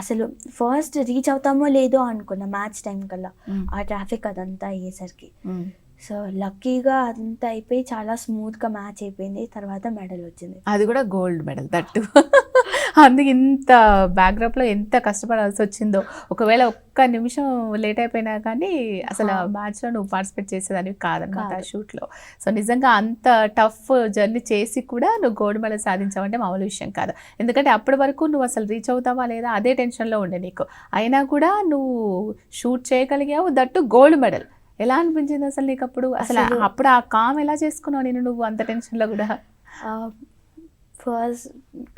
అసలు ఫస్ట్ రీచ్ అవుతామో లేదో అనుకున్నా మ్యాచ్ టైం కల్లా, ఆ ట్రాఫిక్ అదంతా అయ్యేసరికి. సో లక్కీగా అంతా అయిపోయి చాలా స్మూత్గా మ్యాచ్ అయిపోయింది. తర్వాత మెడల్ వచ్చింది, అది కూడా గోల్డ్ మెడల్ తట్టు. అందుకు ఇంత బ్యాక్గ్రౌండ్లో ఎంత కష్టపడాల్సి వచ్చిందో. ఒకవేళ ఒక్క నిమిషం లేట్ అయిపోయినా కానీ అసలు మ్యాచ్లో నువ్వు పార్టిసిపేట్ చేసేదానివి కాదన్నమాట ఆ షూట్లో. సో నిజంగా అంత టఫ్ జర్నీ చేసి కూడా నువ్వు గోల్డ్ మెడల్ సాధించావంటే మామూలు విషయం కాదు. ఎందుకంటే అప్పటి వరకు నువ్వు అసలు రీచ్ అవుతావా లేదా అదే టెన్షన్లో ఉండే నీకు. అయినా కూడా నువ్వు షూట్ చేయగలిగావు, దట్టు గోల్డ్ మెడల్. ఎలా అనిపించింది అసలు నీకు అప్పుడు? అప్పుడు ఆ కామ్ ఎలా చేసుకున్నావు నువ్వు అంత టెన్షన్లో కూడా? ఫస్ట్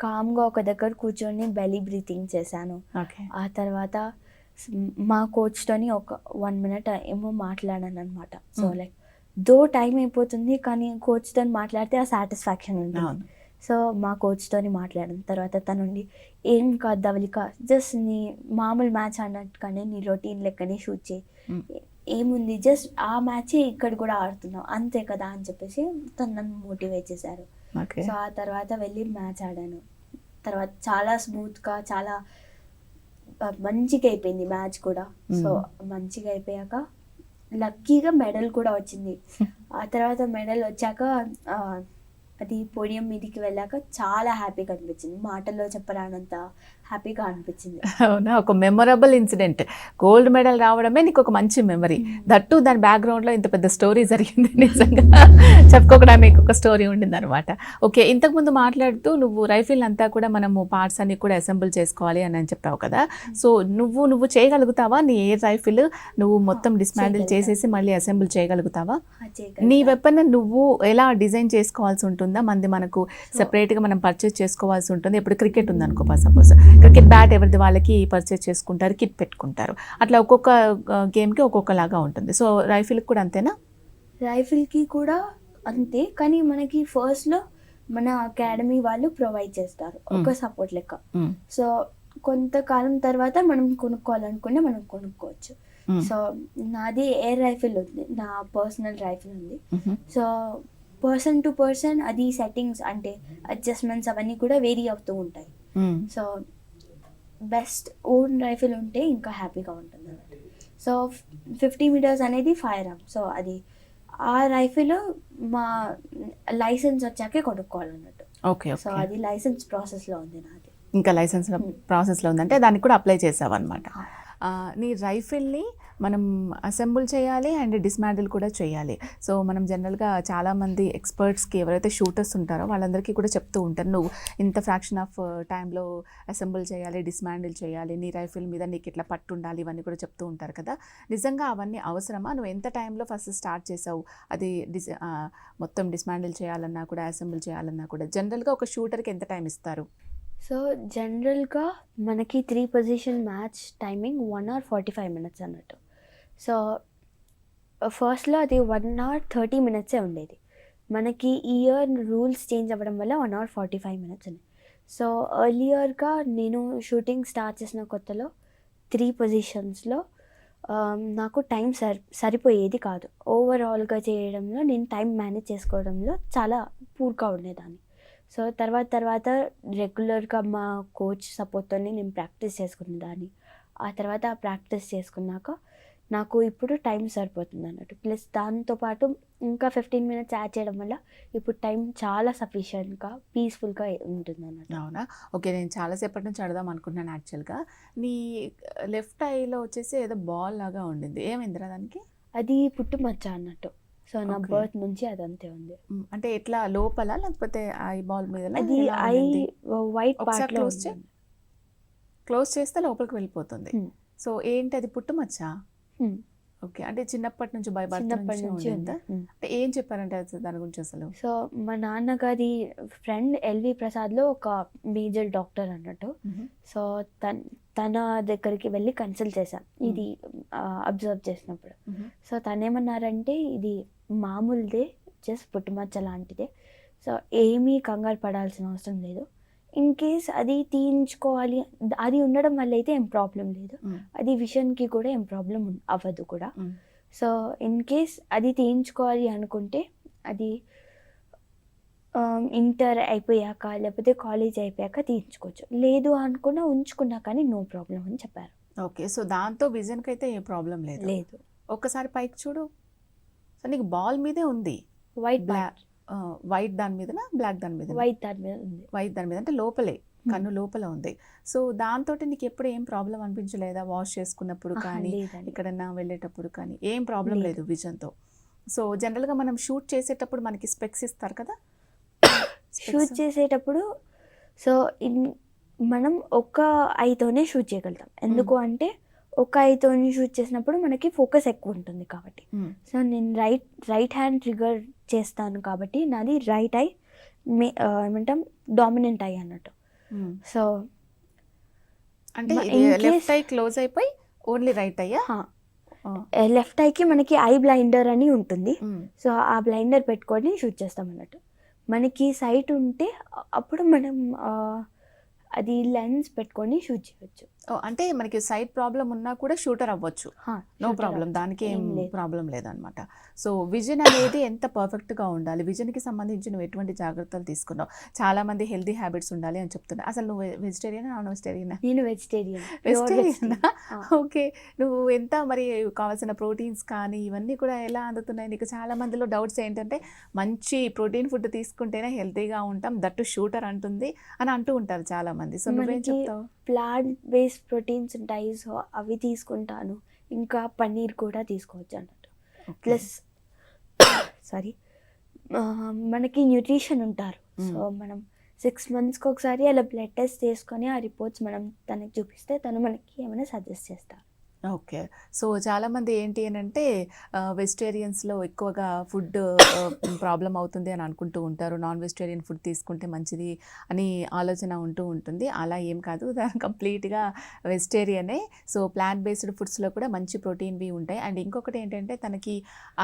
కామ్గా ఒక దగ్గర కూర్చొని బెలీ బ్రీతింగ్ చేశాను. ఆ తర్వాత మా కోచ్తోని ఒక 1 minute ఏమో మాట్లాడాను అనమాట. సో లైక్ టైం అయిపోతుంది కానీ కోచ్తో మాట్లాడితే ఆ సాటిస్ఫాక్షన్ ఉంటుంది. సో మా కోచ్తోని మాట్లాడాను. తర్వాత తనుండి ఏం కాదు ధవళిక, జస్ట్ నీ మామూలు మ్యాచ్ అన్నట్టుగానే నీ రొటీన్ లెక్కనే షూట్ చేయి, ఏముంది జస్ట్ ఆ మ్యాచే ఇక్కడ కూడా ఆడుతున్నావు అంతే కదా అని చెప్పేసి తను నన్ను మోటివేట్ చేశారు. సో ఆ తర్వాత వెళ్ళి మ్యాచ్ ఆడాను. తర్వాత చాలా స్మూత్గా చాలా మంచిగా అయిపోయింది మ్యాచ్ కూడా. సో మంచిగా అయిపోయాక లక్కీగా మెడల్ కూడా వచ్చింది. ఆ తర్వాత మెడల్ వచ్చాక అది పోడియం మీదకి వెళ్ళాక చాలా హ్యాపీగా అనిపించింది, మాటల్లో చెప్పరానంత హ్యాపీగా అనిపించింది. అవునా? ఒక మెమొరబుల్ ఇన్సిడెంట్, గోల్డ్ మెడల్ రావడమే నీకు ఒక మంచి మెమరీ. దట్టు దాని బ్యాక్గ్రౌండ్లో ఇంత పెద్ద స్టోరీ జరిగింది, నిజంగా చెప్పుకోవడానికి ఒక స్టోరీ ఉండింది అనమాట. ఓకే, ఇంతకుముందు మాట్లాడుతూ నువ్వు రైఫిల్ అంతా కూడా మనము పార్ట్స్ అన్ని కూడా అసెంబుల్ చేసుకోవాలి అని చెప్పావు కదా. సో నువ్వు చేయగలుగుతావా? నీ ఎయిర్ రైఫిల్ నువ్వు మొత్తం డిస్మాండిల్ చేసేసి మళ్ళీ అసెంబుల్ చేయగలుగుతావా? నీ వెపన్ నువ్వు ఎలా డిజైన్ చేసుకోవాల్సి ఉంటుందా? మనకు సెపరేట్గా మనం పర్చేస్ చేసుకోవాల్సి ఉంటుంది. ఇప్పుడు క్రికెట్ ఉందనుకో, సపోజ్ క్రికెట్ బ్యాట్ ఎవరిది వాళ్ళకి పర్చేస్ చేసుకుంటారు, కిట్ పెట్టుకుంటారు. అట్లా ఒక్కొక్క గేమ్కి ఒక్కొక్కలాగా ఉంటుంది. సో రైఫిల్కి కూడా అంతేనా? రైఫిల్కి కూడా అంతే, కానీ మనకి ఫస్ట్లో మన అకాడమీ వాళ్ళు ప్రొవైడ్ చేస్తారు ఒక సపోర్ట్ లెక్క. సో కొంతకాలం తర్వాత మనం కొనుక్కోవాలనుకుంటే మనం కొనుక్కోవచ్చు. సో నాది ఎయిర్ రైఫిల్ ఉంది, నా పర్సనల్ రైఫిల్ ఉంది. సో పర్సన్ టు పర్సన్ అది సెట్టింగ్స్ అంటే అడ్జస్ట్మెంట్స్ అవన్నీ కూడా వేరీ అవుతూ ఉంటాయి. సో బెస్ట్ ఓన్ రైఫిల్ ఉంటే ఇంకా హ్యాపీగా ఉంటుంది అన్నమాట. సో 50 మీటర్స్ అనేది ఫైర్ ఆర్మ్. సో అది ఆ రైఫిల్ మా లైసెన్స్ వచ్చాకే కొనుక్కోవాలన్నట్టు. ఓకే. సో అది లైసెన్స్ ప్రాసెస్లో ఉంది నాది. ఇంకా లైసెన్స్ ప్రాసెస్లో ఉందంటే దానికి కూడా అప్లై చేసావు అనమాట. నీ రైఫిల్ని మనం అసెంబుల్ చేయాలి అండ్ డిస్మాండిల్ కూడా చేయాలి. సో మనం జనరల్గా చాలామంది ఎక్స్పర్ట్స్కి ఎవరైతే షూటర్స్ ఉంటారో వాళ్ళందరికీ కూడా చెప్తూ ఉంటారు, నువ్వు ఇంత ఫ్రాక్షన్ ఆఫ్ టైంలో అసెంబుల్ చేయాలి, డిస్మాండిల్ చేయాలి, నీ రైఫిల్ మీద నీకు ఇట్లా పట్టు ఉండాలి, ఇవన్నీ కూడా చెప్తూ ఉంటారు కదా. నిజంగా అవన్నీ అవసరమా? నువ్వు ఎంత టైంలో ఫస్ట్ స్టార్ట్ చేసావు? అది మొత్తం డిస్మాండిల్ చేయాలన్నా కూడా అసెంబుల్ చేయాలన్నా కూడా జనరల్గా ఒక షూటర్కి ఎంత టైం ఇస్తారు? సో జనరల్గా మనకి 3 position match timing 1 hour 45 minutes అన్నట్టు. సో ఫస్ట్లో అది 1 hour 30 minutes ఉండేది. మనకి ఈ ఇయర్ రూల్స్ చేంజ్ అవ్వడం వల్ల 1 hour 45 minutes ఉంది. సో ఎర్లియర్గా నేను షూటింగ్ స్టార్ట్ చేసిన కొత్తలో 3 పొజిషన్స్లో నాకు టైం సరిపోయేది కాదు. ఓవరాల్గా చేయడంలో నేను టైం మేనేజ్ చేసుకోవడంలో చాలా పూర్గా ఉండేదాన్ని. సో తర్వాత రెగ్యులర్గా మా కోచ్ సపోర్ట్తోనే నేను ప్రాక్టీస్ చేసుకునేదాన్ని. ఆ తర్వాత ప్రాక్టీస్ చేసుకున్నాక నాకు ఇప్పుడు టైం సరిపోతుంది అన్నట్టు. ప్లస్ దాంతోపాటు ఇంకా 15 minutes యాడ్ చేయడం వల్ల ఇప్పుడు టైం చాలా సఫిషియెంట్గా పీస్ఫుల్గా ఉంటుంది అన్నట్టు. అవునా? ఓకే. నేను చాలాసేపటి నుంచి అడదాం అనుకున్నాను యాక్చువల్గా. నీ లెఫ్ట్ ఐలో వచ్చేసి ఏదో బాల్ లాగా ఉండింది, ఏమైందిరా దానికి? అది పుట్టుమచ్చ అన్నట్టు. సో నా బర్త్ నుంచి అదంతే ఉంది. అంటే ఎట్లా లోపల లేకపోతే ఐ బాల్ మీద? అది ఐ వైట్ పార్ట్లో క్లోజ్ చేస్తే లోపలికి వెళ్ళిపోతుంది. సో ఏంటి అది పుట్టుమచ్చ? ఓకే. అంటే చిన్నప్పటి నుంచి చిన్నప్పటి నుంచి ఉండిందా? అంటే ఏం చెప్పారంటే దాని గురించి అసలు? సో మా నాన్నగారి ఫ్రెండ్ ఎల్వి ప్రసాద్లో ఒక మేజర్ డాక్టర్ అన్నట్టు. సో తన దగ్గరికి వెళ్ళి కన్సల్ట్ చేశాను ఇది అబ్జర్వ్ చేసినప్పుడు. సో తనేమన్నారంటే ఇది మామూలుదే, జస్ట్ పుట్టుమచ్చ లాంటిదే. సో ఏమీ కంగారు పడాల్సిన అవసరం లేదు. ఇన్ కేస్ అది తీయించుకోవాలి, అది ఉండడం వల్ల అయితే ఏం ప్రాబ్లం లేదు. అది విషన్కి కూడా ఏం ప్రాబ్లం అవ్వదు కూడా. సో ఇన్ కేస్ అది తీయించుకోవాలి అనుకుంటే అది ఇంటర్ అయిపోయాక లేకపోతే కాలేజ్ అయిపోయాక తీయించుకోవచ్చు, లేదు అనుకున్నా ఉంచుకున్నా కానీ నో ప్రాబ్లం అని చెప్పారు. ఓకే. సో దాంతో విజన్కి అయితే ఏ ప్రాబ్లం లేదు. ఒక్కసారి పైకి చూడు. సో నీకు బాల్ మీదే ఉంది, వైట్ వైట్ దాని మీద, బ్లాక్ దాని మీద? వైట్ దాని మీద ఉంది. వైట్ దాని మీద అంటే లోపలే, కన్ను లోపల ఉంది. సో దాంతో నీకు ఎప్పుడు ఏం ప్రాబ్లం అనిపించలేదా? వాష్ చేసుకున్నప్పుడు కానీ ఎక్కడన్నా వెళ్ళేటప్పుడు కానీ ఏం ప్రాబ్లం లేదు విజన్తో? సో జనరల్గా మనం షూట్ చేసేటప్పుడు మనకి స్పెక్స్ ఇస్తారు కదా, షూట్ చేసేటప్పుడు సో మనం ఒక ఐతోనే షూట్ చేయగలుగుతాం. ఎందుకు అంటే ఒక ఐతోని షూట్ చేసినప్పుడు మనకి ఫోకస్ ఎక్కువ ఉంటుంది కాబట్టి. సో నేను రైట్ హ్యాండ్ ట్రిగర్ చేస్తాను కాబట్టి నాది రైట్ ఐ ఏమంటాం డామినెంట్ ఐ అన్నట్టు. సో అంటే లెఫ్ట్ ఐ క్లోజ్ అయిపోయి ఓన్లీ రైట్ అయ్యా? లెఫ్ట్ ఐకి మనకి ఐ బ్లైండర్ అని ఉంటుంది. సో ఆ బ్లైండర్ పెట్టుకొని షూట్ చేస్తాం అన్నట్టు. మనకి సైట్ ఉంటే అప్పుడు మనం అది లెన్స్ పెట్టుకొని షూట్ చేయవచ్చు. అంటే మనకి సైట్ ప్రాబ్లం ఉన్నా కూడా షూటర్ అవ్వచ్చు, నో ప్రాబ్లం, దానికి ఏం ప్రాబ్లం లేదనమాట. సో విజన్ అనేది ఎంత పర్ఫెక్ట్గా ఉండాలి? విజన్కి సంబంధించి నువ్వు ఎటువంటి జాగ్రత్తలు తీసుకున్నావు? చాలా మంది హెల్దీ హ్యాబిట్స్ ఉండాలి అని చెప్తున్నా. అసలు నువ్వు వెజిటేరియన్ నాన్ వెజిటేరియన్? నేను వెజిటేరియన్. ఓకే. నువ్వు ఎంత మరి కావాల్సిన ప్రోటీన్స్ కానీ ఇవన్నీ కూడా ఎలా అందుతున్నాయి నీకు? చాలా మందిలో డౌట్స్ ఏంటంటే మంచి ప్రోటీన్ ఫుడ్ తీసుకుంటేనే హెల్తీగా ఉంటాం, దట్టు షూటర్ అంటుంది అని అంటూ ఉంటారు చాలా మంది. సో నువ్వేం చెప్తావు? ప్లాంట్ బేస్డ్ ప్రోటీన్స్ ఉంటాయి, సో అవి తీసుకుంటాను. ఇంకా పన్నీర్ కూడా తీసుకోవచ్చు అన్నట్టు. ప్లస్ మనకి న్యూట్రిషన్ ఉంటారు. సో మనం 6 monthsకి ఒకసారి అలా బ్లడ్ టెస్ట్ చేసుకొని ఆ రిపోర్ట్స్ మనం తనకి చూపిస్తే తను మనకి ఏమైనా సజెస్ట్ చేస్తారు. ఓకే. సో, చాలామంది ఏంటి అనంటే వెజిటేరియన్స్‌లో ఎక్కువగా ఫుడ్ ప్రాబ్లమ్ అవుతుంది అని అనుకుంటూ ఉంటారు. నాన్ వెజిటేరియన్ ఫుడ్ తీసుకుంటే మంచిది అని ఆలోచన ఉంటూ ఉంటుంది. అలా ఏం కాదు. కంప్లీట్‌గా వెజిటేరియనే. సో, ప్లాంట్ బేస్డ్ ఫుడ్స్‌లో కూడా మంచి ప్రోటీన్‌వి ఉంటాయి. అండ్ ఇంకొకటి ఏంటంటే తనకి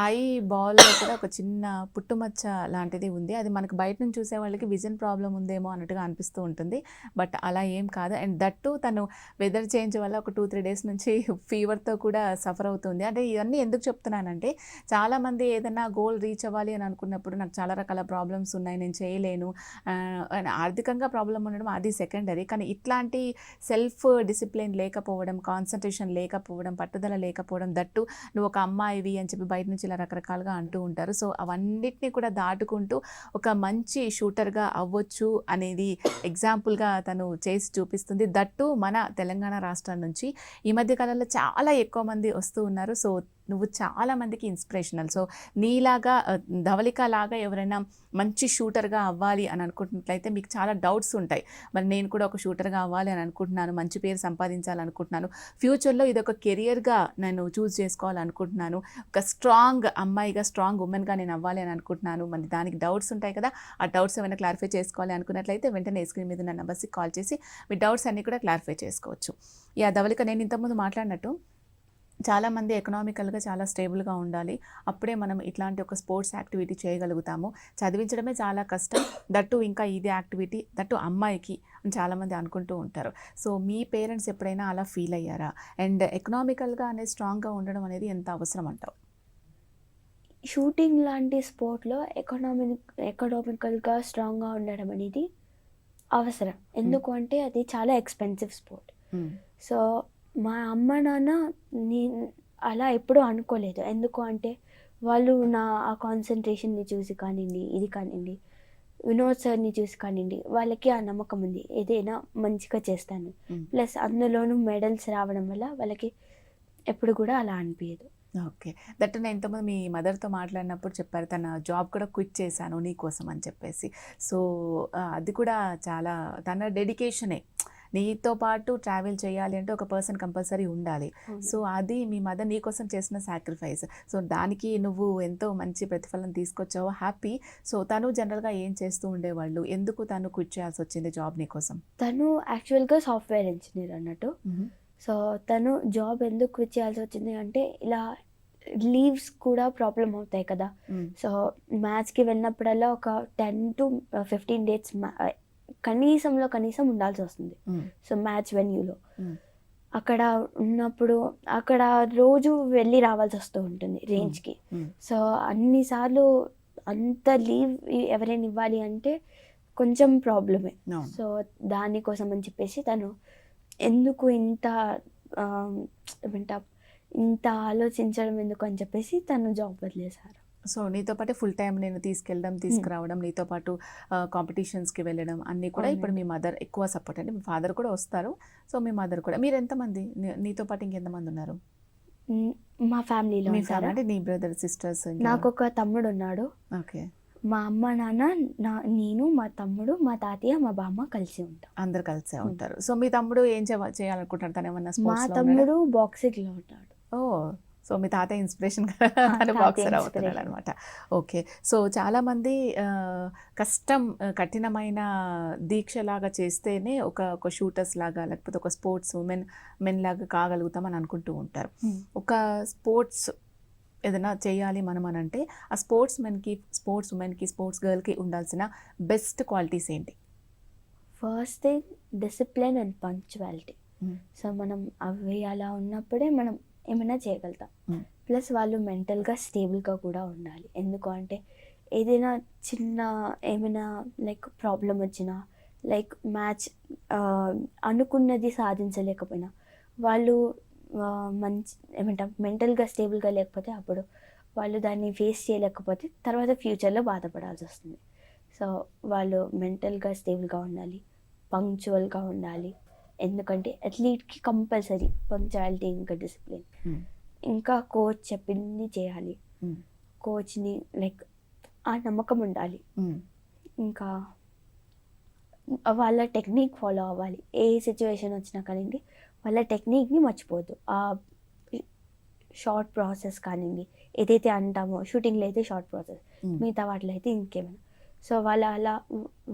ఐ బాల్‌లో కూడా ఒక చిన్న పుట్టుమచ్చ లాంటిది ఉంది. అది మనకు బయట నుంచి చూసే వాళ్ళకి విజన్ ప్రాబ్లమ్ ఉందేమో అన్నట్టుగా అనిపిస్తూ ఉంటుంది. బట్ అలా ఏం కాదు. అండ్ దట్ టూ తను వెదర్ చేంజ్ వల్ల ఒక 2, 3 డేస్ నుంచి ఫీవర్‌తో కూడా సఫర్ అవుతుంది. అంటే ఇవన్నీ ఎందుకు చెప్తున్నానంటే, చాలామంది ఏదన్నా గోల్ రీచ్ అవ్వాలి అని అనుకున్నప్పుడు నాకు చాలా రకాల ప్రాబ్లమ్స్ ఉన్నాయి. నేను చేయలేను. అండ్ ఆర్థికంగా ప్రాబ్లమ్ ఉండడం అది సెకండరీ. కానీ ఇట్లాంటి సెల్ఫ్ డిసిప్లిన్ లేకపోవడం, కాన్సంట్రేషన్ లేకపోవడం, పట్టుదల లేకపోవడం, దట్టు నువ్వు ఒక అమ్మాయివి అని చెప్పి బయట నుంచి ఇలా రకరకాలుగా అంటూ ఉంటారు. సో, అవన్నిటిని కూడా దాటుకుంటూ ఒక మంచి షూటర్‌గా అవ్వచ్చు అనేది ఎగ్జాంపుల్‌గా తను చేసి చూపిస్తుంది. దట్టు మన తెలంగాణ రాష్ట్రం నుంచి ఈ మధ్య కాలంలో చాలా ఎక్కువ మంది వస్తూ ఉన్నారు. సో, నువ్వు చాలా మందికి ఇన్స్పిరేషనల్. సో, నీలాగా ధవళికలాగా ఎవరైనా మంచి షూటర్‌గా అవ్వాలి అని అనుకుంటున్నట్లయితే మీకు చాలా డౌట్స్ ఉంటాయి. మరి నేను కూడా ఒక షూటర్‌గా అవ్వాలి అని అనుకుంటున్నాను. మంచి పేరు సంపాదించాలనుకుంటున్నాను. ఫ్యూచర్‌లో ఇదొక కెరియర్‌గా నేను చూజ్ చేసుకోవాలనుకుంటున్నాను. ఒక స్ట్రాంగ్ అమ్మాయిగా, స్ట్రాంగ్ వుమెన్‌గా నేను అవ్వాలి అని అనుకుంటున్నాను. మరి దానికి డౌట్స్ ఉంటాయి కదా! ఆ డౌట్స్ ఏమైనా క్లారిఫై చేసుకోవాలి అనుకున్నట్లయితే వెంటనే స్క్రీన్ మీద ఉన్న నంబర్స్‌కి కాల్ చేసి మీ డౌట్స్ అన్నీ కూడా క్లారిఫై చేసుకోవచ్చు. యాహ్! ధవళిక నేను ఇంతకుముందు మాట్లాడినట్టు చాలామంది ఎకనామికల్‌గా చాలా స్టేబుల్‌గా ఉండాలి. అప్పుడే మనం ఇట్లాంటి ఒక స్పోర్ట్స్ యాక్టివిటీ చేయగలుగుతాము. చదివించడమే చాలా కష్టం. దట్టు ఇంకా ఇది యాక్టివిటీ దట్టు అమ్మాయికి అని చాలామంది అనుకుంటూ ఉంటారు. సో, మీ పేరెంట్స్ ఎప్పుడైనా అలా ఫీల్ అయ్యారా? అండ్ ఎకనామికల్‌గా అనేది స్ట్రాంగ్‌గా ఉండడం అనేది ఎంత అవసరం అంటావు? షూటింగ్ లాంటి స్పోర్ట్‌లో ఎకనామికల్‌గా స్ట్రాంగ్‌గా ఉండడం అనేది అవసరం. హ్మ్. ఎందుకు అంటే అది చాలా ఎక్స్‌పెన్సివ్ స్పోర్ట్. హ్మ్. సో, మా అమ్మ, నాన్న నేను అలా ఎప్పుడూ అనుకోలేదు. ఎందుకు అంటే వాళ్ళు నా ఆ కాన్సంట్రేషన్‌ని చూసి కానియండి, ఇది కానియండి, వినోద్ సార్‌ని చూసి కానియండి, వాళ్ళకి ఆ నమ్మకం ఉంది. ఏదైనా మంచిగా చేస్తాను. హ్మ్. ప్లస్ అందులోనూ మెడల్స్ రావడం వల్ల వాళ్ళకి ఎప్పుడు కూడా అలా అనిపియదు. ఓకే. దట్ నేను ఇంతకుముందు మీ మదర్‌తో మాట్లాడినప్పుడు చెప్పారు. తన జాబ్ కూడా క్విట్ చేశాను నీకోసం అని చెప్పేసి. సో, అది కూడా చాలా తన డెడికేషనే. నీతో పాటు ట్రావెల్ చేయాలి అంటే ఒక పర్సన్ కంపల్సరీ ఉండాలి. అవును. సో, అది మీ మదర్ నీకోసం చేసిన సాక్రిఫైస్. సో, దానికి నువ్వు ఎంతో మంచి ప్రతిఫలం తీసుకొచ్చావు. హ్యాపీ. సో, తను జనరల్‌గా ఏం చేస్తూ ఉండేవాళ్ళు? ఎందుకు తను క్విట్ చేయాల్సొచ్చింది జాబ్ నీకోసం? తను యాక్చువల్‌గా సాఫ్ట్‌వేర్ ఇంజినీర్ అన్నట్టు. హుహు. సో, తను జాబ్ ఎందుకు క్విట్ చేయాల్సొచ్చింది అంటే, ఇలా లీవ్స్ కూడా ప్రాబ్లమ్ అవుతాయి కదా! హ్మ్. సో, మ్యాచ్‌కి వెళ్ళినప్పుడల్లా ఒక 10-15 డేస్ కనీసంలో కనీసం ఉండాల్సొస్తుంది. హ్మ్. సో, మ్యాచ్ వెన్యూలో. హ్మ్. అక్కడ ఉన్నప్పుడు అక్కడ రోజు వెళ్ళి రావాల్సొస్తూ ఉంటుంది హ్మ్. రేంజ్‌కి. హ్మ్. సో, అన్ని సార్లు అంత లీవ్ ఎవరైనా ఇవ్వాలి అంటే కొంచెం ప్రాబ్లమే. అవును. సో, దానికోసం అని చెప్పేసి తను ఎందుకు ఇంత ఆహ్, ఏమంటాం ఇంత ఆలోచించడం ఎందుకు అని చెప్పేసి తను జాబ్ వదిలేసారు. సో, నీతో పాటే ఫుల్ టైమ్ నేను తీసుకెళ్ళడం, హ్మ్. తీసుకురావడం, నీతో పాటు కాంపిటీషన్స్‌కి వెళ్ళడం అన్నీ కూడా ఇప్పుడు అవునండి. మీ మదర్ ఎక్కువ సపోర్ట్. అంటే మీ ఫాదర్ కూడా వస్తారు. సో, మీ మదర్ కూడా. మీరెంతమంది? నీతో పాటు ఇంకెంతమందున్నారు? హ్మ్. మా ఫ్యామిలీలో మీ ఫ్యామిలీ అంటారా? అంటే నీ బ్రదర్, సిస్టర్స్ ఇంకెవరు? నాకొక తమ్ముడున్నాడు. ఓకే. మా అమ్మ, నాన్న, నేను, మా తమ్ముడు, మా తాతయ్య, మా బామ్మ కలిసి ఉంటాం. అందరూ కలిసే హ్మ్. ఉంటారు. సో, మీ తమ్ముడు ఏం చేయాలనుకుంటాడు? తనేమన్నా మా స్పోర్ట్స్‌లో ఉన్నాడా? తమ్ముడు బాక్సింగ్‌లో ఉన్నాడు. ఓహ్! సో, మీ తాతయ్య ఇన్‌స్పిరేషన్ తను తాతయ్య బాక్సర్ ఇన్‌స్పిరేషన్. అవుతున్నాడనమాట. ఓకే. సో, చాలామంది కష్టం కఠినమైన దీక్షలాగా చేస్తేనే ఒక షూటర్స్ లాగా లేకపోతే ఒక స్పోర్ట్స్ మెన్ లాగా కాగలుగుతామని అనుకుంటూ ఉంటారు. హ్మ్. ఒక స్పోర్ట్స్ ఏదైనా చేయాలి మనం అనంటే ఆ స్పోర్ట్స్ మెన్‌కి, స్పోర్ట్స్ వుమెన్‌కి, స్పోర్ట్స్ గర్ల్‌కి ఉండాల్సిన బెస్ట్ క్వాలిటీస్ ఏంటి? First thing discipline and punctuality. హ్మ్. సో, మనం అవి అలా ఉన్నప్పుడే మనం ఏమైనా చేయగలుగుతాం. హ్మ్. ప్లస్ వాళ్ళు మెంటల్‌గా స్టేబుల్‌గా కూడా ఉండాలి. ఎందుకు అంటే ఏదైనా చిన్న ఏమైనా లైక్ ప్రాబ్లమ్ వచ్చినా, లైక్ మ్యాచ్ అనుకున్నది సాధించలేకపోయినా, వాళ్ళు మంచి ఏమంటాం మెంటల్‌గా స్టేబుల్‌గా లేకపోతే అప్పుడు వాళ్ళు దాన్ని ఫేస్ చేయలేకపోతే తర్వాత ఫ్యూచర్‌లో బాధపడాల్సొస్తుంది. సో, వాళ్ళు మెంటల్‌గా స్టేబుల్‌గా ఉండాలి. పంక్చువల్‌గా ఉండాలి. ఎందుకంటే అథ్లీట్‌కి కంపల్సరీ పంక్చువాలిటీ ఇంకా డిసిప్లిన్. హ్మ్. ఇంకా కోచ్ చెప్పింది చేయాలి. హ్మ్. కోచ్‌ని లైక్ ఆ నమ్మకం ఉండాలి. హ్మ్. ఇంకా వాళ్ళ టెక్నిక్ ఫాలో అవ్వాలి. ఏ సిట్యుయేషన్ వచ్చినా కానియండి, వాళ్ళ టెక్నిక్‌ని మర్చిపోవద్దు. షార్ట్ ప్రాసెస్ కానివ్వండి, ఏదైతే అంటామో షూటింగ్లో అయితే షార్ట్ ప్రాసెస్, మ్మ్. మిగతా వాటిలో అయితే ఇంకేమైనా. సో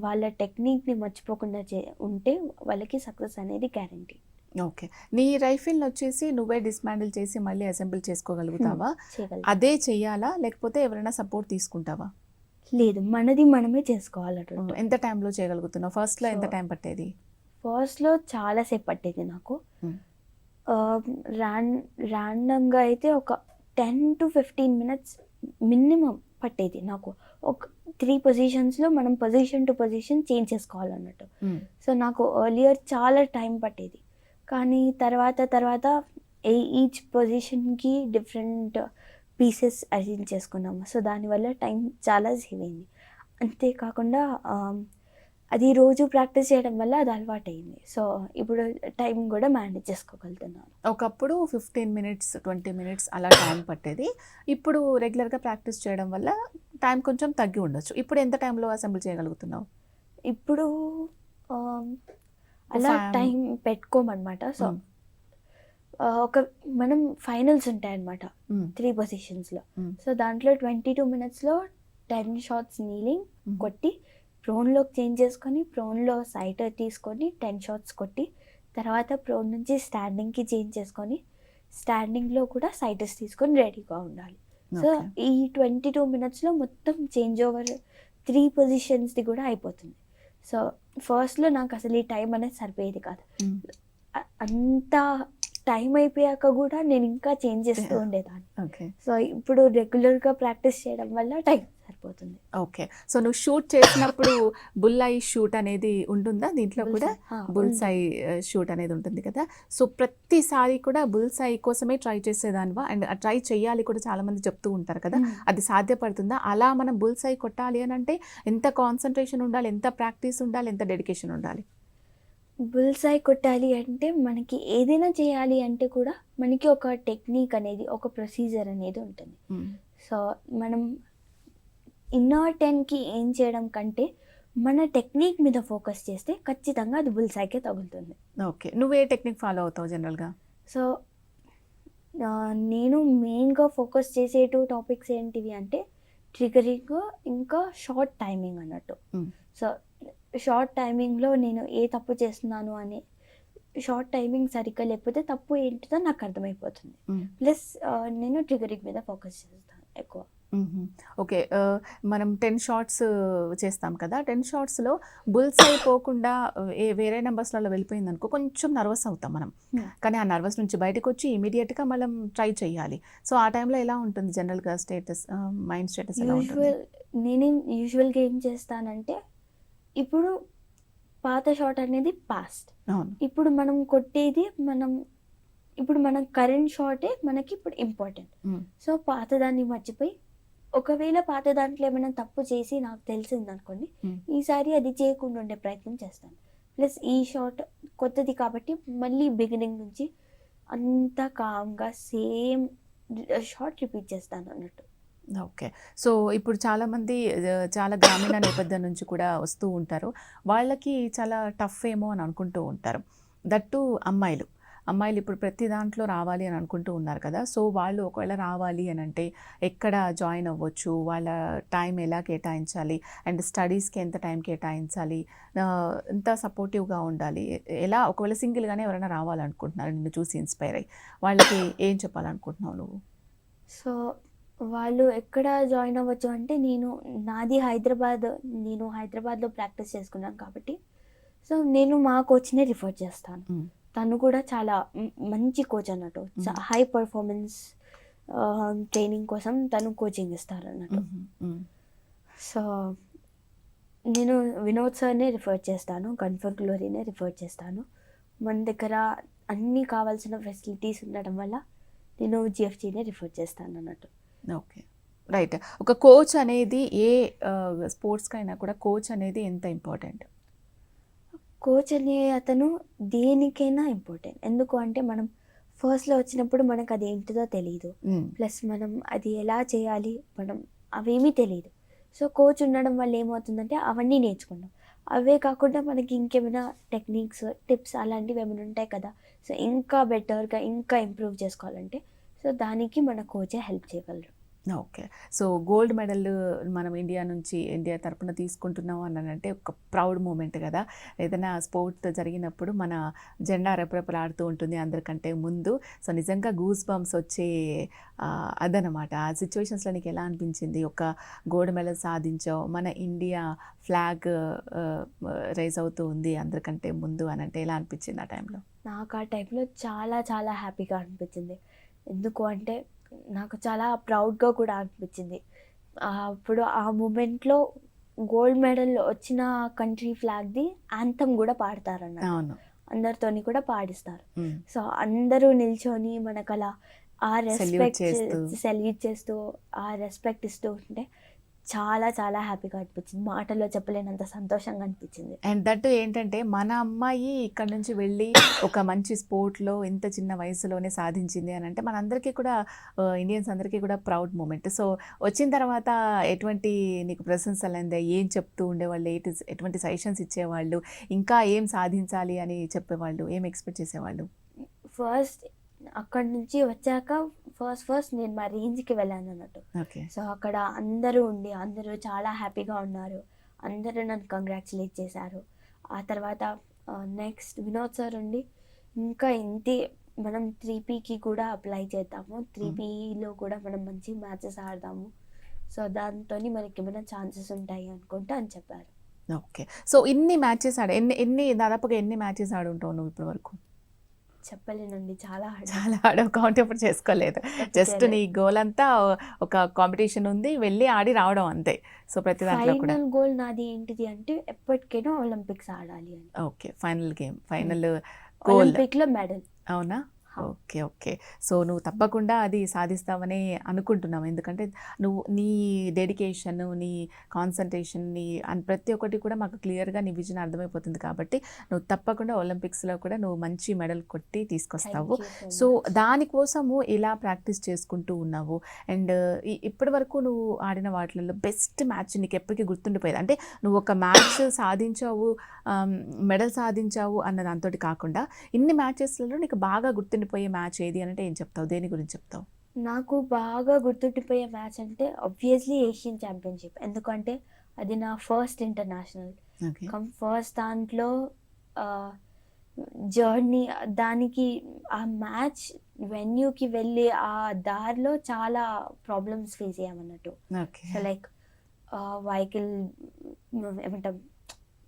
వాళ్ళ టెక్నిక్ని మర్చిపోకుండా ఉంటే వాళ్ళకి సక్సెస్ అనేది గ్యారంటీ. ఓకే. నీ రైఫిల్ని వచ్చేసి నువ్వే డిస్మాండిల్ చేసి మళ్ళీ అసెంబుల్ చేసుకోగలుగుతావా? చేయగలం. అదే చెయ్యాలా లేకపోతే ఎవరైనా సపోర్ట్ తీసుకుంటావా? లేదు, మనది మనమే చేసుకోవాలన్నట్టు. ఎంత టైంలో చేయగలుగుతున్నావు? ఫస్ట్లో ఎంత So, టైం పట్టేది? ఫస్ట్లో చాలాసేపు పట్టేది నాకు. మ్మ్. ర్యాండమ్గా అయితే ఒక 10 to 15 minutes మినిమం పట్టేది నాకు. ఒక 3 పొజిషన్స్లో మనం position to position change చేసుకోవాలన్నట్టు. Hmm. So నాకు ఎర్లియర్ చాలా టైం పట్టేది, కానీ తర్వాత ఈచ్ పొజిషన్కి డిఫరెంట్ పీసెస్ అరేంజ్ చేసుకున్నాము. సో దానివల్ల టైం చాలా సేవ్ అయింది. అంతేకాకుండా అది రోజు ప్రాక్టీస్ చేయడం వల్ల అది అలవాటు అయింది. సో ఇప్పుడు టైం కూడా మేనేజ్ చేసుకోగలుగుతున్నాను. ఒకప్పుడు 15 minutes 20 minutes అలా టైం పట్టేది. ఇప్పుడు రెగ్యులర్గా ప్రాక్టీస్ చేయడం వల్ల టైం కొంచెం తగ్గి ఉండొచ్చు. ఇప్పుడు ఎంత టైంలో అసెంబుల్ చేయగలుగుతున్నావు? ఇప్పుడు అలా Fam- టైం పెట్టుకోమన్నమాట. సో మ్మ్. ఒక మనం ఫైనల్స్ ఉంటాయన్నమాట మ్మ్. 3 పొజిషన్స్లో. మ్మ్. సో దాంట్లో 22 minutesలో 10 shots నీలింగ్ మ్మ్. కొట్టి ప్రోన్లోకి చేంజ్ చేసుకొని ప్రోన్లో సైటర్ తీసుకొని 10 shots కొట్టి తర్వాత ప్రోన్ నుంచి స్టాండింగ్కి చేంజ్ చేసుకొని స్టాండింగ్లో కూడా సైటర్స్ తీసుకొని రెడీగా ఉండాలి. So Okay. ఈ 22 minutesలో మొత్తం చేంజ్ ఓవర్ 3 పొజిషన్స్ది కూడా అయిపోతుంది. సో ఫస్ట్లో నాకు అసలు ఈ టైం అనేది సరిపోయేది కాదు. మ్మ్. అంత టైం అయిపోయాక కూడా నేను ఇంకా చేంజ్ చేస్తూ ఉండేదాన్ని. ఓకే. సో ఇప్పుడు రెగ్యులర్గా ప్రాక్టీస్ చేయడం వల్ల టైం సరిపోతుంది. ఓకే. సో నువ్వు షూట్ చేసినప్పుడు బుల్ఐ షూట్ అనేది ఉంటుందా దీంట్లో కూడా? బుల్సై షూట్ అనేది ఉంటుంది కదా. సో ప్రతిసారి కూడా బుల్సై కోసమే ట్రై చేసేదానివా? అండ్ ట్రై చేయాలి కూడా చాలా మంది చెప్తూ ఉంటారు కదా, అది సాధ్యపడుతుందా? అలా మనం బుల్సై కొట్టాలి అని అంటే ఎంత కాన్సన్ట్రేషన్ ఉండాలి, ఎంత ప్రాక్టీస్ ఉండాలి, ఎంత డెడికేషన్ ఉండాలి? బుల్సై కొట్టాలి అంటే మనకి ఏదైనా చేయాలి అంటే కూడా మనకి ఒక టెక్నిక్ అనేది, ఒక ప్రొసీజర్ అనేది ఉంటుంది. మ్మ్. సో మనం ఇన్నర్ 10కి ఏం చేయడం కంటే మన టెక్నిక్ మీద ఫోకస్ చేస్తే ఖచ్చితంగా అది బుల్సైకే తగులుతుంది. ఓకే. నువ్వే టెక్నిక్ ఫాలో అవుతావు జనరల్గా? సో నేను మెయిన్గా ఫోకస్ చేసే 2 టాపిక్స్ ఏంటివి అంటే ట్రిగరింగ్ ఇంకా షార్ట్ టైమింగ్ అన్నట్టు. మ్మ్. సో షార్ట్ టైమింగ్లో నేను ఏ తప్పు చేస్తున్నాను అని, షార్ట్ టైమింగ్ సరిగ్గా లేకపోతే తప్పు ఏంటిదో నాకు అర్థమైపోతుంది. మ్మ్. ప్లస్ నేను ట్రిగరింగ్ మీద ఫోకస్ చేస్తాను ఎక్కువ. మ్మ్. ఓకే. మనం 10 shots చేస్తాం కదా, 10 shotsలో బుల్స్ అయిపోకుండా వేరే నెంబర్స్లలో వెళ్ళిపోయింది అనుకో కొంచెం నర్వస్ అవుతాం మనం. కానీ ఆ నర్వస్ నుంచి బయటకు వచ్చి ఇమీడియట్గా మనం ట్రై చేయాలి. సో ఆ టైంలో ఎలా ఉంటుంది జనరల్గా స్టేటస్, మైండ్ స్టేటస్ ఎలా ఉంటుంది? నేనేం యూజువల్గా ఏం చేస్తానంటే ఇప్పుడు పాత షాట్ అనేది పాస్ట్, అవును. ఇప్పుడు మనం కొట్టేది ఇప్పుడు మన కరెంట్ షాటే మనకి ఇప్పుడు ఇంపార్టెంట్. మ్మ్. సో పాత దాన్ని మర్చిపోయి, ఒకవేళ పాత దాంట్లో ఏమైనా తప్పు చేసి నాకు తెలిసింది అనుకోండి, మ్మ్. ఈసారి అది చేయకుండా ఉండే ప్రయత్నం చేస్తాను. ప్లస్ ఈ షాట్ కొత్తది కాబట్టి మళ్ళీ బిగినింగ్ నుంచి అంతా కామ్గా సేమ్ షాట్ రిపీట్ చేస్తాను అన్నట్టు. ఓకే. సో ఇప్పుడు చాలామంది చాలా గ్రామీణ నేపథ్యం నుంచి కూడా వస్తూ ఉంటారు. వాళ్ళకి చాలా టఫ్ ఏమో అని అనుకుంటూ ఉంటారు. దట్టు అమ్మాయిలు ఇప్పుడు ప్రతి దాంట్లో రావాలి అని అనుకుంటూ ఉన్నారు కదా. సో వాళ్ళు ఒకవేళ రావాలి అని అంటే ఎక్కడ జాయిన్ అవ్వచ్చు, వాళ్ళ టైం ఎలా కేటాయించాలి, అండ్ స్టడీస్కి ఎంత టైం కేటాయించాలి, ఎంత సపోర్టివ్గా ఉండాలి, ఎలా ఒకవేళ సింగిల్గానే ఎవరైనా రావాలనుకుంటున్నారు నిన్ను చూసి ఇన్స్పైర్ అయ్యి, వాళ్ళకి ఏం చెప్పాలనుకుంటున్నావు నువ్వు? సో వాళ్ళు ఎక్కడ జాయిన్ అవ్వచ్చు అంటే నాది హైదరాబాద్, నేను హైదరాబాద్లో ప్రాక్టీస్ చేసుకున్నాను కాబట్టి సో నేను మా కోచ్నే రిఫర్ చేస్తాను. తను కూడా చాలా మంచి కోచ్ అన్నట్టు, హై పర్ఫార్మెన్స్ ట్రైనింగ్ కోసం తను కోచింగ్ ఇస్తారు అన్నట్టు. సో నేను వినోద్ సార్నే రిఫర్ చేస్తాను, కన్ఫర్ గ్లోరీనే రిఫర్ చేస్తాను. మన దగ్గర అన్నీ కావాల్సిన ఫెసిలిటీస్ ఉండడం వల్ల నేను జిఎఫ్జీనే రిఫర్ చేస్తాను అన్నట్టు. Okay, right. ఒక కోచ్ అనేది ఏ స్పోర్ట్స్కైనా కూడా కోచ్ అనేది ఎంత ఇంపార్టెంట్? కోచ్ అనే అతను దేనికైనా ఇంపార్టెంట్. ఎందుకు అంటే మనం ఫస్ట్లో వచ్చినప్పుడు మనకు అది ఏంటిదో తెలియదు, ప్లస్ మనం అది ఎలా చేయాలి మనం అవేమీ తెలియదు. సో కోచ్ ఉండడం వల్ల ఏమవుతుందంటే అవన్నీ నేర్చుకుంటాం. అవే కాకుండా మనకి ఇంకేమైనా టెక్నిక్స్, టిప్స్ అలాంటివి ఏమైనా ఉంటాయి కదా. సో ఇంకా బెటర్గా ఇంకా ఇంప్రూవ్ చేసుకోవాలంటే సో దానికి మన కోచే హెల్ప్ చేయగలరు. ఓకే. సో గోల్డ్ మెడల్ మనం ఇండియా తరపున తీసుకుంటున్నాం అనంటే ఒక ప్రౌడ్ మూమెంట్ కదా! ఏదైనా స్పోర్ట్ జరిగినప్పుడు మన జెండా రెపరెపలాడుతూ ఉంటుంది అందరికంటే ముందు. సో నిజంగా గూస్ బంప్స్ వచ్చే అదనమాట. ఆ సిట్యుయేషన్స్‌లో నీకు ఎలా అనిపించింది? ఒక గోల్డ్ మెడల్ సాధించావు, మన ఇండియా ఫ్లాగ్ రైజ్ అవుతూ ఉంది అందరికంటే ముందు అనంటే ఎలా అనిపించింది ఆ టైంలో? నాకు ఆ టైంలో చాలా చాలా హ్యాపీగా అనిపించింది. ఎందుకు అంటే నాకు చాలా ప్రౌడ్‌గా కూడా అనిపించింది. అప్పుడు ఆ మూమెంట్‌లో గోల్డ్ మెడల్ వచ్చిన కంట్రీ ఫ్లాగ్‌ది యాంథమ్ కూడా పాడతారన్నట్టు. అవును. అందరితోని కూడా పాడిస్తారు. హ్మ్. సో అందరూ నిల్చొని మనకలా ఆ సెల్యూట్ రెస్పెక్ట్ చేస్తూ. సెల్యూట్ చేస్తూ, ఆ రెస్పెక్ట్ ఇస్తూ ఉంటే చాలా చాలా హ్యాపీగా అనిపించింది. మాటల్లో చెప్పలేనంత సంతోషంగా అనిపించింది. అండ్ దట్ ఏంటంటే మన అమ్మాయి ఇక్కడ నుంచి వెళ్ళి ఒక మంచి స్పోర్ట్‌లో ఇంత చిన్న వయసులోనే సాధించింది అని అంటే మనందరికీ కూడా ఇండియన్స్ అందరికీ కూడా ప్రౌడ్ మూమెంట్. సో వచ్చిన తర్వాత ఎటువంటి నీకు ప్రశంసలు అందాయి? ఏం చెప్తూ ఉండేవాళ్ళు? ఎటువంటి సజెషన్స్ ఇచ్చేవాళ్ళు? ఇంకా ఏం సాధించాలి అని చెప్పేవాళ్ళు? ఏం ఎక్స్‌పెక్ట్ చేసేవాళ్ళు? ఫస్ట్ అక్కడి నుంచి వచ్చాక ఫస్ట్ నేను మా రేంజ్‌కి వెళ్ళానన్నట్టు. ఓకే. సో అక్కడ అందరూ చాలా హ్యాపీగా ఉన్నారు. అందరూ నన్ను కంగ్రాచ్యులేట్ చేశారు. ఆ తర్వాత నెక్స్ట్ వినోద్ సార్ ఉండి ఇంకా ఇంతే మనం 3Pకి కూడా అప్లై చేద్దాము. 3Pలో కూడా మనం మంచి మ్యాచెస్ ఆడదాము. సో దాంతోని మనకేమైనా ఛాన్సెస్ ఉంటాయి అనుకుంటా అని చెప్పారు. ఓకే. సో ఇన్ని మ్యాచెస్ ఆడావు. దాదాపుగా ఎన్ని మ్యాచెస్ ఆడుంటావు నువ్వు ఇప్పటి వరకు? చెప్పలేనండి, చాలా చాలా ఆడావు. కౌంట్ ఎప్పుడు చేసుకోలేదు. జస్ట్ నీ గోల్ అంతా ఒక కాంపిటీషన్ ఉంది. వెళ్ళి ఆడి రావడం అంతే. సో ప్రతి దాంట్లో కూడా. ఫైనల్ గోల్ నాది ఏంటిది అంటే ఎప్పటికైనా ఒలింపిక్స్ ఆడాలి అని. Okay. Final game. Final goal. ఒలింపిక్‌లో మెడల్. అవునా? ఓకే. ఓకే. సో నువ్వు తప్పకుండా అది సాధిస్తావని అనుకుంటున్నావు. ఎందుకంటే నువ్వు నీ డెడికేషన్, నీ కాన్సంట్రేషన్, ప్రతి ఒక్కటి కూడా మాకు క్లియర్‌గా నీ విజన్ అర్థమైపోతుంది కాబట్టి నువ్వు తప్పకుండా ఒలింపిక్స్‌లో కూడా నువ్వు మంచి మెడల్ కొట్టి తీసుకొస్తావు. సో దానికోసము ఇలా ప్రాక్టీస్ చేసుకుంటూ ఉన్నావు. అండ్ ఇప్పటి వరకు నువ్వు ఆడిన వాటిలలో బెస్ట్ మ్యాచ్ నీకు ఎప్పటికీ గుర్తుండిపోయేది. అంటే నువ్వు ఒక మ్యాచ్ సాధించావు, మెడల్ సాధించావు అన్న దాంతోటి కాకుండా ఇన్ని మ్యాచెస్‌లలో నీకు బాగా గుర్తుండిపోయే మ్యాచ్ ఏది అంటే ఏం చెప్తావు? దేని గురించి చెప్తావు? నాకు బాగా గుర్తుండిపోయే మ్యాచ్ అంటే ఆబ్వియస్లీ ఏషియన్ ఛాంపియన్‌షిప్. ఎందుకంటే అది నా ఫస్ట్ ఇంటర్నేషనల్. ఓకే. ఫస్ట్ దాంట్లో జర్నీ దానికి ఆ మ్యాచ్ వెన్యూకి వెళ్ళి ఆ దారిలో చాలా ప్రాబ్లమ్స్ ఫేస్ అయ్యామన్నట్టు. ఓకే. సో లైక్ వెహికల్ ఏమంటాం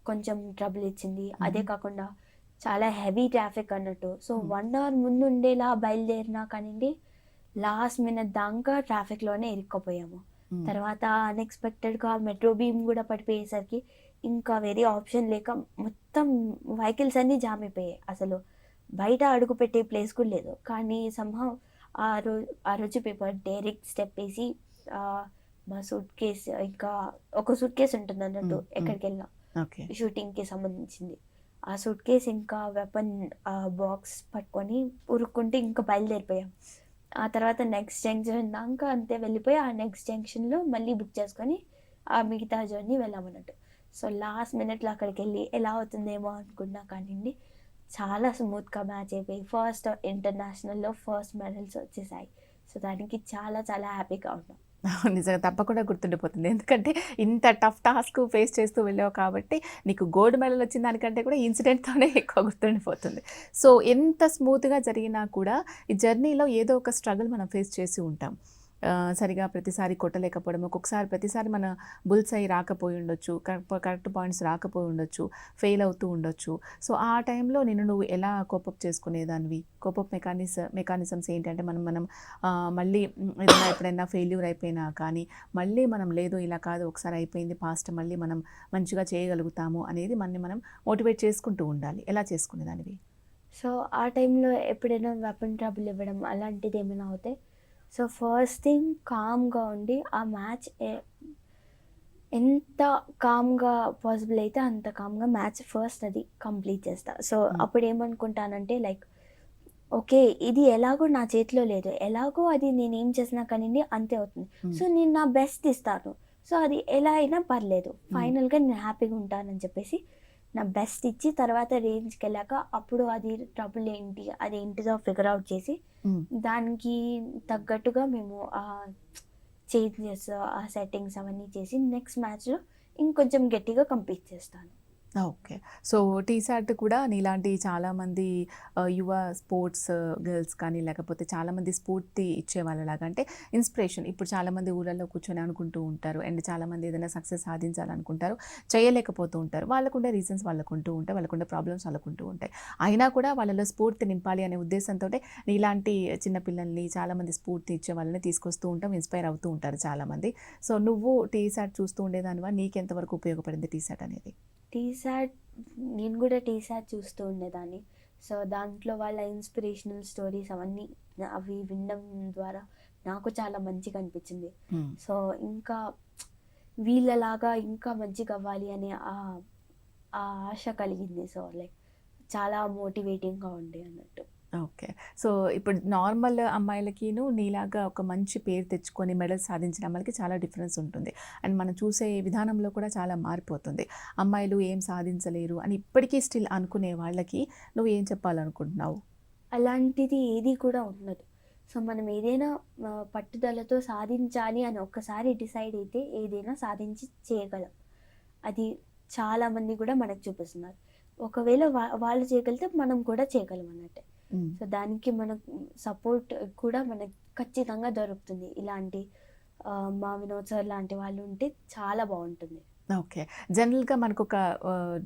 కొంచెం ట్రబుల్ ఇచ్చింది. అదే కాకుండా చాలా హెవీ ట్రాఫిక్ అన్నట్టు. సో 1 అవర్ ముందు ఉండేలా బయలుదేరినా కానివ్వండి, లాస్ట్ మినిట్ దాకా ట్రాఫిక్‌లోనే ఇరుక్కుపోయాము. తర్వాత అన్‌ఎక్స్‌పెక్టెడ్‌గా మెట్రో బీమ్ కూడా పడిపోయేసరికి ఇంకా వేరే ఆప్షన్ లేక మొత్తం వెహికల్స్ అన్నీ జామ్ అయిపోయాయి. అసలు బయట అడుగు పెట్టే ప్లేస్ కూడా లేదు. కానీ సమ్‌హౌ ఆ రోజు పేపర్ డైరెక్ట్ స్టెప్ వేసి మా సూట్ కేస్ ఇంకా ఒక సూట్ కేస్ ఉంటుందన్నట్టు ఎక్కడికెళ్ళినా ఓకే. షూటింగ్‌కి సంబంధించింది. ఆ సూట్ కేస్ ఇంకా వెపన్ బాక్స్ పట్టుకొని ఉరుక్కుంటే ఇంకా బయలుదేరిపోయాం. ఆ తర్వాత నెక్స్ట్ జంక్షన్ దాకా అంతే వెళ్ళిపోయి ఆ నెక్స్ట్ జంక్షన్‌లో మళ్ళీ బుక్ చేసుకొని ఆ మిగతా జర్నీ వెళ్ళామన్నట్టు. సో లాస్ట్ మినిట్‌లో అక్కడికెళ్ళి ఎలా అవుతుందేమో అనుకున్నా కానివ్వండి, చాలా స్మూత్‌గా మ్యాచ్ అయిపోయి ఫస్ట్ ఇంటర్నేషనల్‌లో ఫస్ట్ మెడల్స్ వచ్చేసాయి. సో దానికి చాలా చాలా హ్యాపీగా ఉన్నాం. నిజంగా తప్పకుండా గుర్తుండిపోతుంది. ఎందుకంటే ఇంత టఫ్ టాస్క్ ఫేస్ చేస్తూ వెళ్ళావు కాబట్టి నీకు గోల్డ్ మెడల్ వచ్చిన దానికంటే కూడా ఈ ఇన్సిడెంట్‌తోనే ఎక్కువ గుర్తుండిపోతుంది. సో ఎంత స్మూత్‌గా జరిగినా కూడా ఈ జర్నీలో ఏదో ఒక స్ట్రగుల్ మనం ఫేస్ చేసి ఉంటాం. సరిగా ప్రతిసారి కొట్టలేకపోవడం, ఒక్కొక్కసారి ప్రతిసారి మన బుల్స్ ఐ రాకపోయి ఉండొచ్చు, కరెక్ట్ పాయింట్స్ రాకపోయి ఉండొచ్చు, ఫెయిల్ అవుతూ ఉండొచ్చు. సో ఆ టైంలో నువ్వు ఎలా కోపప్ చేసుకునేదానివి? కోపప్ మెకానిజమ్స్ ఏంటంటే మనం మళ్ళీ ఏదైనా ఎప్పుడైనా ఫెయిల్యూర్ అయిపోయినా కానీ మళ్ళీ మనం లేదు ఇలా కాదు ఒకసారి అయిపోయింది పాస్ట్, మళ్ళీ మనం మంచిగా చేయగలుగుతాము అనేది మనం మోటివేట్ చేసుకుంటూ ఉండాలి. ఎలా చేసుకునేదానివి? సో ఆ టైంలో ఎప్పుడైనా వెపన్ ట్రబుల్ ఇవ్వడం అలాంటిది ఏమైనా అవుతే సో ఫస్ట్ థింగ్ కామ్‌గా ఉండి ఆ మ్యాచ్ ఎంత కామ్‌గా పాసిబుల్ అయితే అంత కామ్‌గా మ్యాచ్ ఫస్ట్ అది కంప్లీట్ చేస్తా. సో అప్పుడు ఏమనుకుంటానంటే లైక్ ఓకే, ఇది ఎలాగో నా చేతిలో లేదు. ఎలాగో అది నేనేం చేసినా కానివ్వండి అంతే అవుతుంది. సో నేను నా బెస్ట్ ఇస్తాను. సో అది ఎలా అయినా పర్లేదు. ఫైనల్‌గా నేను హ్యాపీగా ఉంటానని చెప్పేసి నా బెస్ట్ ఇచ్చి తర్వాత రేంజ్కి వెళ్ళాక అప్పుడు అది ట్రబుల్ ఏంటి అది ఏంటిదో ఫిగర్ అవుట్ చేసి దానికి తగ్గట్టుగా మేము చేంజెస్ ఆ సెట్టింగ్స్ అవన్నీ చేసి నెక్స్ట్ మ్యాచ్లో ఇంకొంచెం గట్టిగా కంపీట్ చేస్తాను. ఓకే. సో, టీసాట్ కూడా నీలాంటి చాలామంది యువ స్పోర్ట్స్ గర్ల్స్ కానీ, లేకపోతే చాలామంది స్ఫూర్తి ఇచ్చేవాళ్ళలాగా అంటే ఇన్స్పిరేషన్. ఇప్పుడు చాలామంది ఊళ్ళల్లో కూర్చొని అనుకుంటూ ఉంటారు. అండ్ చాలామంది ఏదైనా సక్సెస్ సాధించాలనుకుంటారు. చేయలేకపోతూ ఉంటారు. వాళ్ళకుండే రీజన్స్ వాళ్ళకుంటూ ఉంటాయి. వాళ్ళకుండే ప్రాబ్లమ్స్ వాళ్ళకుంటూ ఉంటాయి. అయినా కూడా వాళ్ళలో స్ఫూర్తి నింపాలి అనే ఉద్దేశంతోటే నీలాంటి చిన్న పిల్లల్ని, చాలామంది స్ఫూర్తి ఇచ్చే వాళ్ళని తీసుకొస్తూ ఉంటాం. ఇన్స్పైర్ అవుతూ ఉంటారు చాలామంది. సో, నువ్వు టీసాట్ చూస్తూ ఉండేదానివా? నీకెంతవరకు ఉపయోగపడింది టీసాట్ అనేది? టీసాట్ నేను కూడా టీసాట్ చూస్తూ ఉండేదాన్ని. సో దాంట్లో వాళ్ళ ఇన్స్పిరేషనల్ స్టోరీస్ అవన్నీ అవి వినడం ద్వారా నాకు చాలా మంచిగా అనిపించింది. సో ఇంకా వీళ్ళలాగా ఇంకా మంచిగా అవ్వాలి అనే ఆ ఆశ కలిగింది. సో లైక్ చాలా మోటివేటింగ్గా ఉండే అన్నట్టు. ఓకే. సో, ఇప్పుడు నార్మల్ అమ్మాయిలకిను నీలాగా ఒక మంచి పేరు తెచ్చుకొని మెడల్ సాధించిన అమ్మాయిలకి చాలా డిఫరెన్స్ ఉంటుంది. అండ్ మనం చూసే విధానంలో కూడా చాలా మారిపోతుంది. అమ్మాయిలు ఏం సాధించలేరు అని ఇప్పటికీ స్టిల్ అనుకునే వాళ్ళకి నువ్వు ఏం చెప్పాలనుకుంటున్నావు? అలాంటిది ఏది కూడా ఉండదు. సో మనం ఏదైనా పట్టుదలతో సాధించాలి అని ఒక్కసారి డిసైడ్ అయితే ఏదైనా సాధించి చేయగలం. అది చాలామంది కూడా మనకు చూపిస్తున్నారు. ఒకవేళ వాళ్ళు చేయగలిగితే మనం కూడా చేయగలం అన్నట్టే. సో దానికి మనకు సపోర్ట్ కూడా మనకు ఖచ్చితంగా దొరుకుతుంది. ఇలాంటి మా వినోద్ సార్ లాంటి వాళ్ళు ఉంటే చాలా బాగుంటుంది. ఓకే. జనరల్‌గా మనకొక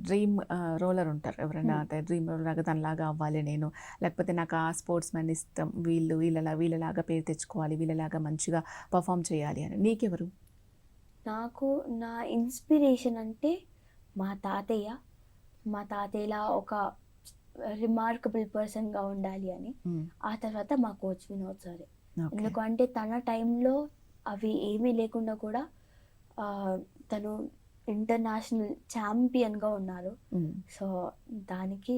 డ్రీమ్ రోలర్ ఉంటారు. ఎవరైనా అంటే డ్రీమ్ రోలర్ లాగా తనలాగా అవ్వాలి నేను. లేకపోతే నాకు ఆ స్పోర్ట్స్ మ్యాన్ ఇష్టం. వీళ్ళలాగా పేరు తెచ్చుకోవాలి. వీళ్ళలాగా మంచిగా పర్ఫార్మ్ చేయాలి అని. నీకెవరు? నాకు నా ఇన్స్పిరేషన్ అంటే మా తాతయ్య. మా తాతయ్యలా ఒక రిమార్కబుల్ పర్సన్‌గా ఉండాలి అని. ఆ తర్వాత మా కోచ్ వినోద్ సారే. ఎందుకంటే తన టైంలో అవి ఏమీ లేకుండా కూడా తను ఇంటర్నేషనల్ ఛాంపియన్‌గా ఉన్నారు. సో దానికి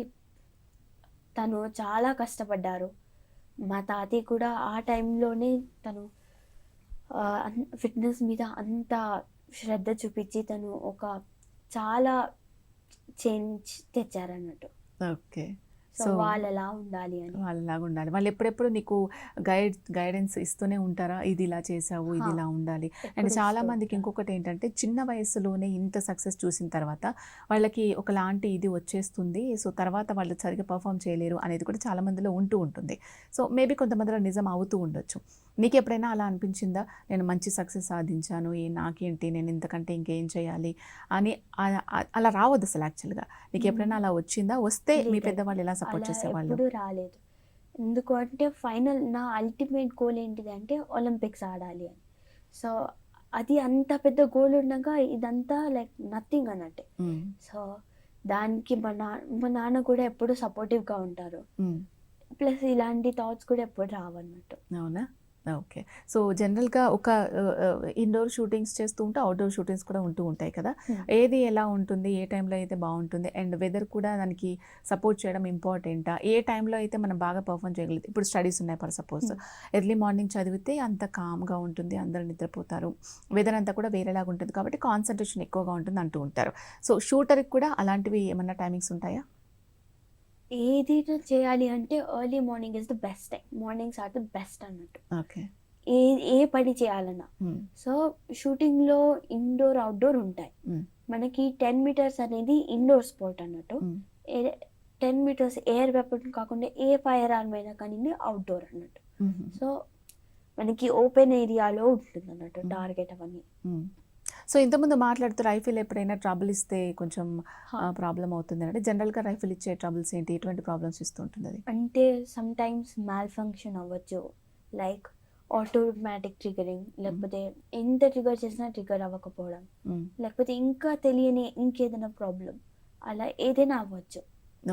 తను చాలా కష్టపడ్డారు. మా తాతయ్య కూడా ఆ టైంలోనే తను ఫిట్‌నెస్ మీద అంత శ్రద్ధ చూపించి తను ఒక చాలా చేంజ్ తెచ్చారన్నట్టు. ఓకే. సో వాళ్ళలా ఉండాలి అని. వాళ్ళలాగా ఉండాలి. వాళ్ళు ఎప్పుడెప్పుడు నీకు గైడెన్స్ ఇస్తూనే ఉంటారా? ఇది ఇలా చేసావు, ఇది ఇలా ఉండాలి. అండ్ చాలా మందికి ఇంకొకటి ఏంటంటే చిన్న వయస్సులోనే ఇంత సక్సెస్ చూసిన తర్వాత వాళ్ళకి ఒకలాంటి ఇది వచ్చేస్తుంది. సో తర్వాత వాళ్ళు సరిగ్గా పర్ఫార్మ్ చేయలేరు అనేది కూడా చాలా మందిలో ఉంటూ ఉంటుంది. సో మేబీ కొంతమందిలో నిజం అవుతూ ఉండొచ్చు. నీకు ఎప్పుడైనా అలా అనిపించిందా? నేను మంచి సక్సెస్ సాధించాను. నాకేంటి నేను ఇంతకంటే ఇంకేం చేయాలి అని అలా రావద్దు అసలు యాక్చువల్‌గా. నీకు ఎప్పుడైనా అలా వచ్చిందా? వస్తే మీ పెద్దవాళ్ళు ఎలా సపోర్ట్ చేసేవాళ్ళు? ఎప్పుడు రాలేదు. ఎందుకు అంటే ఫైనల్ నా అల్టిమేట్ గోల్ ఏంటిదంటే ఒలింపిక్స్ ఆడాలి అని. సో అది అంత పెద్ద గోల్ ఉండగా ఇదంతా లైక్ నథింగ్ అన్నట్టే. సో దానికి మా నాన్న కూడా ఎప్పుడు సపోర్టివ్గా ఉంటారు. ప్లస్ ఇలాంటి థాట్స్ కూడా ఎప్పుడు రావన్నట్టు. అవునా? ఓకే. సో జనరల్‌గా ఒక ఇండోర్ షూటింగ్స్ చేస్తూ ఉంటే అవుట్‌డోర్ షూటింగ్స్ కూడా ఉంటూ ఉంటాయి కదా! ఏది ఎలా ఉంటుంది? ఏ టైంలో అయితే బావుంటుంది? అండ్ వెదర్ కూడా దానికి సపోర్ట్ చేయడం ఇంపార్టెంటా? ఏ టైంలో అయితే మనం బాగా పర్ఫార్మ్ చేయగలుగుతాం? ఇప్పుడు స్టడీస్ ఉన్నాయి ఫర్ సపోజ్. ఎర్లీ మార్నింగ్ చదివితే అంత కామ్‌గా ఉంటుంది. అందరూ నిద్రపోతారు. వెదర్ అంతా కూడా వేరేలాగా ఉంటుంది కాబట్టి కాన్సంట్రేషన్ ఎక్కువగా ఉంటుంది అంటూ ఉంటారు. సో షూటర్‌కి కూడా అలాంటివి ఏమన్నా టైమింగ్స్ ఉంటాయా? ఏదైనా చేయాలి అంటే early morning is the best time. Mornings are the best అన్నట్టు. ఓకే. ఏ పని చేయాలన్నా. సో షూటింగ్లో ఇండోర్ అవుట్డోర్ ఉంటాయి. మనకి 10 మీటర్స్ అనేది ఇండోర్ స్పోర్ట్ అన్నట్టు. 10 మీటర్స్ ఎయిర్ వెపన్ కాకుండా ఏ ఫైర్ ఆర్మ్ అయినా కానీ అవుట్డోర్ అన్నట్టు. సో మనకి ఓపెన్ ఏరియాలో ఉంటుంది అన్నట్టు టార్గెట్ అవన్నీ. సో ఇంతకుముందు మాట్లాడుతూ రైఫిల్ ఎప్పుడైనా ట్రబుల్ ఇస్తే కొంచెం ప్రాబ్లమ్ అవుతుంది అంటే జనరల్‌గా రైఫిల్ ఇచ్చే ట్రబుల్స్ ఏంటి? ఎటువంటి ప్రాబ్లమ్స్ ఇస్తుంటుంది అది? అంటే సమ్ టైమ్స్ మాల్ ఫంక్షన్ అవ్వచ్చు. లైక్ ఆటోమేటిక్ ట్రిగరింగ్, లేకపోతే ఎంత ట్రిగర్ చేసినా ట్రిగర్ అవ్వకపోవడం, లేకపోతే ఇంకా తెలియని ఇంకేదైనా ప్రాబ్లం అలా ఏదైనా అవ్వచ్చు.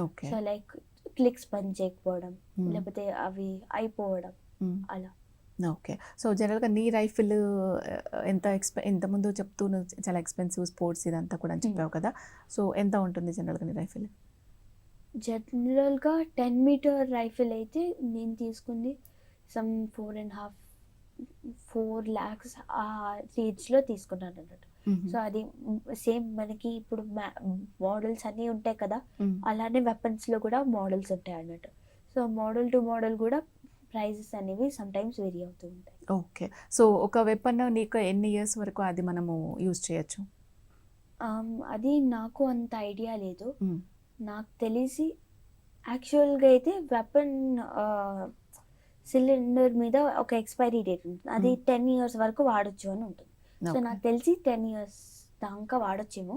ఓకే. సో లైక్ క్లిక్స్ పని చేయకపోవడం, లేకపోతే అవి అయిపోవడం అలా. ఓకే. సో జనరల్‌గా నీ రైఫిల్ ఇంతకుముందు చెప్తూ నువ్వు చాలా ఎక్స్‌పెన్సివ్ స్పోర్ట్స్ ఇదంతా కూడా అని చెప్పావు కదా! సో ఎంత ఉంటుంది జనరల్‌గా నీ రైఫిల్? జనరల్‌గా 10 మీటర్ రైఫిల్ అయితే నేను తీసుకుంది సమ్ 4 lakhs ఆ రేంజ్‌లో తీసుకున్నాను అన్నట్టు. సో అది సేమ్ మనకి ఇప్పుడు మోడల్స్ అన్నీ ఉంటాయి కదా, అలానే వెపన్స్లో కూడా మోడల్స్ ఉంటాయి అన్నట్టు. సో మోడల్ టు మోడల్ కూడా ప్రైజెస్ అనేవి సమ్ టైమ్స్ వేరీ అవుతూ ఉంటాయి. ఓకే. సో ఒక వెపన్ నీకు ఎన్ని ఇయర్స్ వరకు అది మనము యూజ్ చేయొచ్చు? అది నాకు అంత ఐడియా లేదు. నాకు తెలిసి యాక్చువల్గా అయితే వెపన్ సిలిండర్ మీద ఒక ఎక్స్పైరీ డేట్ ఉంటుంది, అది 10 years వరకు వాడచ్చు అని ఉంటుంది. సో నాకు తెలిసి 10 years దాకా వాడచ్చేమో,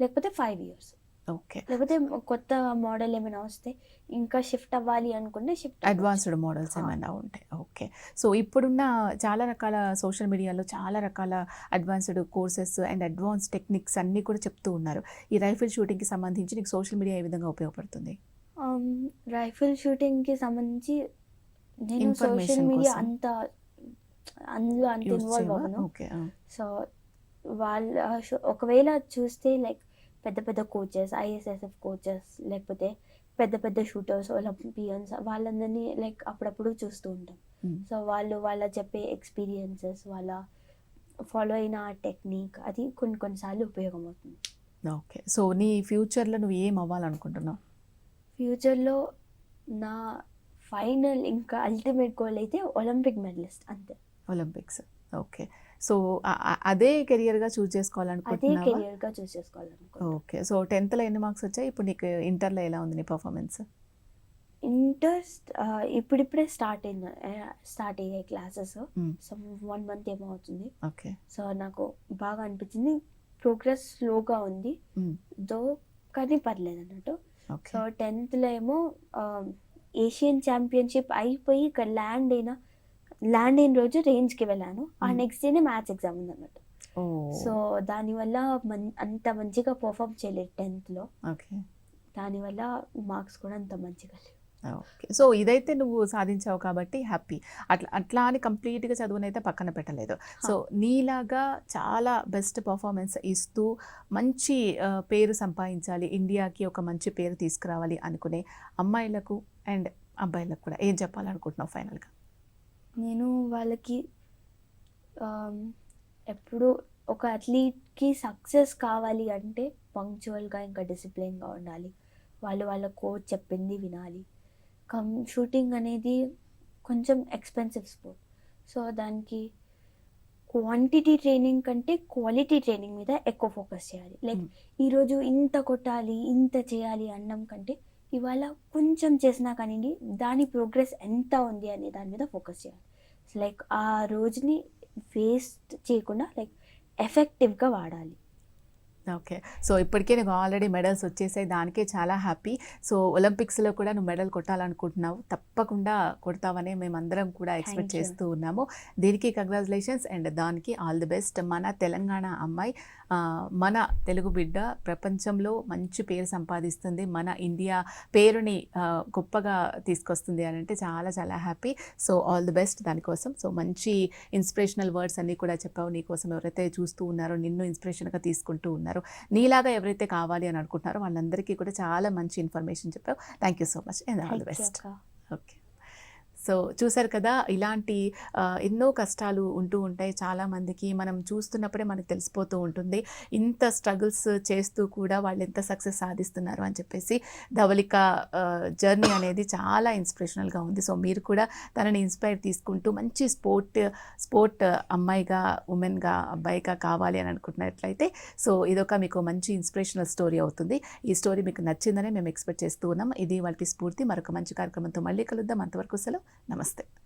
లేకపోతే 5 years. ఓకే. లేకపోతే కొత్త మోడల్ ఏమైనా వస్తే ఇంకా షిఫ్ట్ అవ్వాలి అనుకుంటే షిఫ్ట్ అడ్వాన్స్డ్ మోడల్స్ ఏమైనా ఉంటాయి. ఓకే. సో ఇప్పుడున్న చాలా రకాల సోషల్ మీడియాలో చాలా రకాల advanced courses and advance techniques అన్నీ కూడా చెప్తూ ఉన్నారు. ఈ రైఫిల్ షూటింగ్కి సంబంధించి నీకు సోషల్ మీడియా ఏ విధంగా ఉపయోగపడుతుంది? రైఫిల్ షూటింగ్కి సంబంధించి నేను Information సోషల్ మీడియా కోసం. అందులో అంత యూజ్ ఇన్వాల్వ్ చేయవా? అవ్వను. ఓకే. సో వాళ్ళ ఒకవేళ చూస్తే లైక్ పెద్ద పెద్ద కోచెస్, ISSF కోచెస్, లేకపోతే పెద్ద పెద్ద షూటర్స్, ఒలింపియన్స్, వాళ్ళందరినీ లైక్ అప్పుడప్పుడు చూస్తూ ఉంటాం. సో వాళ్ళ చెప్పే ఎక్స్పీరియన్సెస్, వాళ్ళ ఫాలో అయిన టెక్నిక్ అది కొన్నిసార్లు ఉపయోగం అవుతుంది. ఓకే. సో నీ ఫ్యూచర్లో నువ్వు ఏం అవ్వాలనుకుంటున్నావు? ఫ్యూచర్లో నా ఫైనల్ ఇంకా అల్టిమేట్ గోల్ అయితే ఒలింపిక్ మెడలిస్ట్, అంతే. ఒలింపిక్స్. ఓకే. సో అదే కెరియర్గా చూస్ అదే చేసుకోవాలనుకుంటున్నావా? కెరియర్గా చూస్ చేసుకోవాలనుకుంటున్నాను. ఓకే. సో 10th ఎన్ని మార్క్స్ వచ్చాయి? ఇప్పుడు నీకు ఇంటర్లో ఎలా ఉంది నీ పర్ఫార్మెన్స్? ఇంట్రెస్ట్ ఇప్పుడిప్పుడే స్టార్ట్ అయ్యాయి క్లాసెస్. సో 1 month ఏమో అవుతుంది. ఓకే. సో నాకు బాగా అనిపించింది, ప్రోగ్రెస్ స్లోగా ఉంది దో, కానీ పర్లేదు అన్నట్టు. ఓకే. సో 10thలో ఏమో ఏషియన్ ఛాంపియన్షిప్ అయిపోయి ఇక్కడ ల్యాండ్ అయిన రోజు రేంజ్కి వెళ్ళాను. ఆ నెక్స్ట్ డేనే మ్యాథ్స్ ఎగ్జామ్ ఉంది అన్నట్టు. ఓ. సో దానివల్ల అంత మంచిగా పర్ఫామ్ చేయలేదు 10thలో. ఓకే. దానివల్ల మార్క్స్ కూడా అంత మంచిగా లేవు. ఓకే. సో ఇదైతే నువ్వు సాధించావు కాబట్టి హ్యాపీ. అట్లా అని కంప్లీట్గా చదువునైతే పక్కన పెట్టలేదు. సో నీలాగా చాలా బెస్ట్ పర్ఫార్మెన్స్ ఇస్తూ మంచి పేరు సంపాదించాలి, ఇండియాకి ఒక మంచి పేరు తీసుకురావాలి అనుకునే అమ్మాయిలకు అండ్ అబ్బాయిలకు కూడా ఏం చెప్పాలనుకుంటున్నావు ఫైనల్గా? నేను వాళ్ళకి ఎప్పుడు ఒక అథ్లీట్కి సక్సెస్ కావాలి అంటే పంక్చువల్గా ఇంకా డిసిప్లిన్గా ఉండాలి. వాళ్ళ కోచ్ చెప్పింది వినాలి. షూటింగ్ అనేది కొంచెం ఎక్స్పెన్సివ్ స్పోర్ట్. సో దానికి క్వాంటిటీ ట్రైనింగ్ కంటే క్వాలిటీ ట్రైనింగ్ మీద ఎక్కువ ఫోకస్ చేయాలి. లైక్ ఈరోజు ఇంత కొట్టాలి, ఇంత చేయాలి అనడం కంటే ఇవాళ కొంచెం చేసినా కానీ దాని ప్రోగ్రెస్ ఎంత ఉంది అనే దాని మీద ఫోకస్ చేయాలి. లైక్ ఆ రోజుని వేస్ట్ చేయకుండా లైక్ ఎఫెక్టివ్గా వాడాలి. ఓకే. సో ఇప్పటికే నీకు ఆల్రెడీ మెడల్స్ వచ్చేసాయి, దానికే చాలా హ్యాపీ. సో ఒలింపిక్స్లో కూడా నువ్వు మెడల్ కొట్టాలనుకుంటున్నావు, తప్పకుండా కొడతావని మేమందరం కూడా ఎక్స్పెక్ట్ Thank you. చేస్తూ ఉన్నాము. దీనికి కంగ్రాచులేషన్స్ అండ్ దానికి ఆల్ ది బెస్ట్. మన తెలంగాణ అమ్మాయి, మన తెలుగు బిడ్డ ప్రపంచంలో మంచి పేరు సంపాదిస్తుంది, మన ఇండియా పేరుని గొప్పగా తీసుకొస్తుంది అని అంటే చాలా చాలా happy. So all the best దానికోసం. సో మంచి ఇన్స్పిరేషనల్ వర్డ్స్ అన్నీ కూడా చెప్పావు. నీకోసం ఎవరైతే చూస్తూ ఉన్నారో, నిన్ను ఇన్స్పిరేషన్గా తీసుకుంటూ ఉన్నారో, నీలాగా ఎవరైతే కావాలి అని అనుకుంటున్నారో వాళ్ళందరికీ కూడా చాలా మంచి ఇన్ఫర్మేషన్ చెప్పావు. Thank you so much and all the Thank you, best. అక్క. ఓకే. సో చూసారు కదా, ఇలాంటి ఎన్నో కష్టాలు ఉంటూ ఉంటాయి చాలామందికి. మనం చూస్తున్నప్పుడే మనకు తెలిసిపోతూ ఉంటుంది ఇంత స్ట్రగుల్స్ చేస్తూ కూడా వాళ్ళు ఎంత సక్సెస్ సాధిస్తున్నారు అని చెప్పేసి. ధవళిక జర్నీ అనేది చాలా ఇన్స్పిరేషనల్గా ఉంది. సో మీరు కూడా తనని ఇన్స్పైర్ తీసుకుంటూ మంచి స్పోర్ట్ అమ్మాయిగా, ఉమెన్గా, అబ్బాయిగా కావాలి అని అనుకుంటున్నట్లయితే సో ఇదొక మీకు మంచి ఇన్స్పిరేషనల్ స్టోరీ అవుతుంది. ఈ స్టోరీ మీకు నచ్చిందనే మేము ఎక్స్పెక్ట్ చేస్తూ ఉన్నాం. ఇది వాళ్ళ స్ఫూర్తి. మరొక మంచి కార్యక్రమంతో మళ్ళీ కలుద్దాం. అంతవరకు సెలవు. నమస్తే.